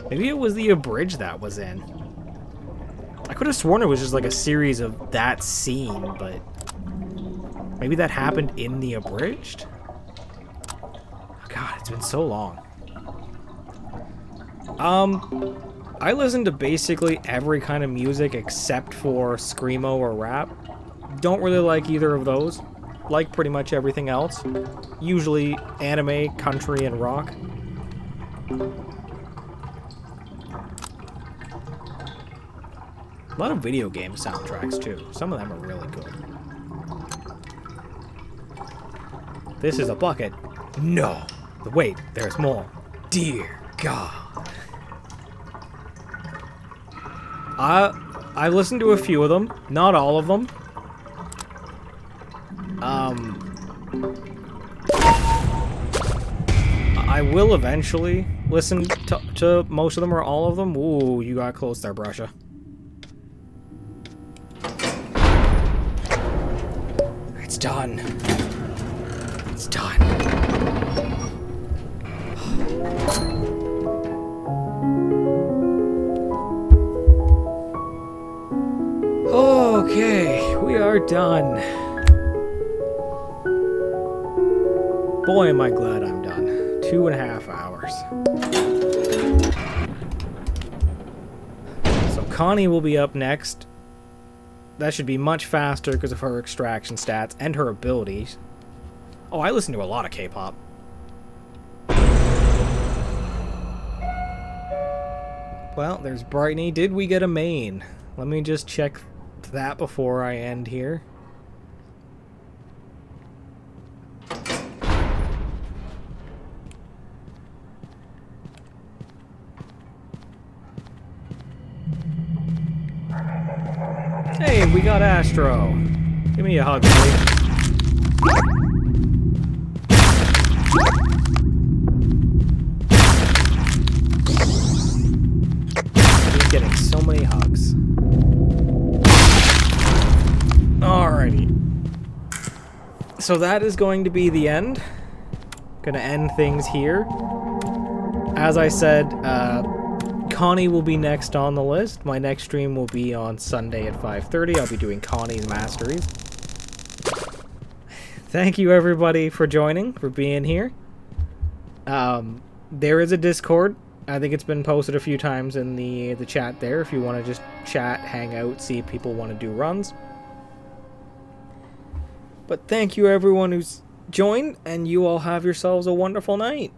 Maybe it was the abridged that was in. I could have sworn it was just like a series of that scene, but maybe that happened in the abridged? Oh, God, it's been so long. I listen to basically every kind of music except for screamo or rap. Don't really like either of those. Like pretty much everything else. Usually anime, country, and rock. A lot of video game soundtracks too. Some of them are really good. This is a bucket. No! Wait, there's more. Dear God. I listened to a few of them, not all of them. I will eventually listen to most of them or all of them. Ooh, you got close there, Brusha. It's done. It's done. Okay, we are done. Boy, am I glad I'm done. 2.5 hours. So Connie will be up next. That should be much faster because of her extraction stats and her abilities. Oh, I listen to a lot of K-pop. Well, there's Brightney. Did we get a main? Let me just check that before I end here. Hey, we got Astro. Give me a hug, buddy. He's getting so many hugs. Alrighty. So that is going to be the end. Gonna end things here. As I said, Connie will be next on the list. My next stream will be on Sunday at 5:30. I'll be doing Connie's Masteries. Thank you everybody for joining, for being here. There is a Discord. I think it's been posted a few times in the chat there if you want to just chat, hang out, see if people want to do runs. But thank you everyone who's joined, and you all have yourselves a wonderful night.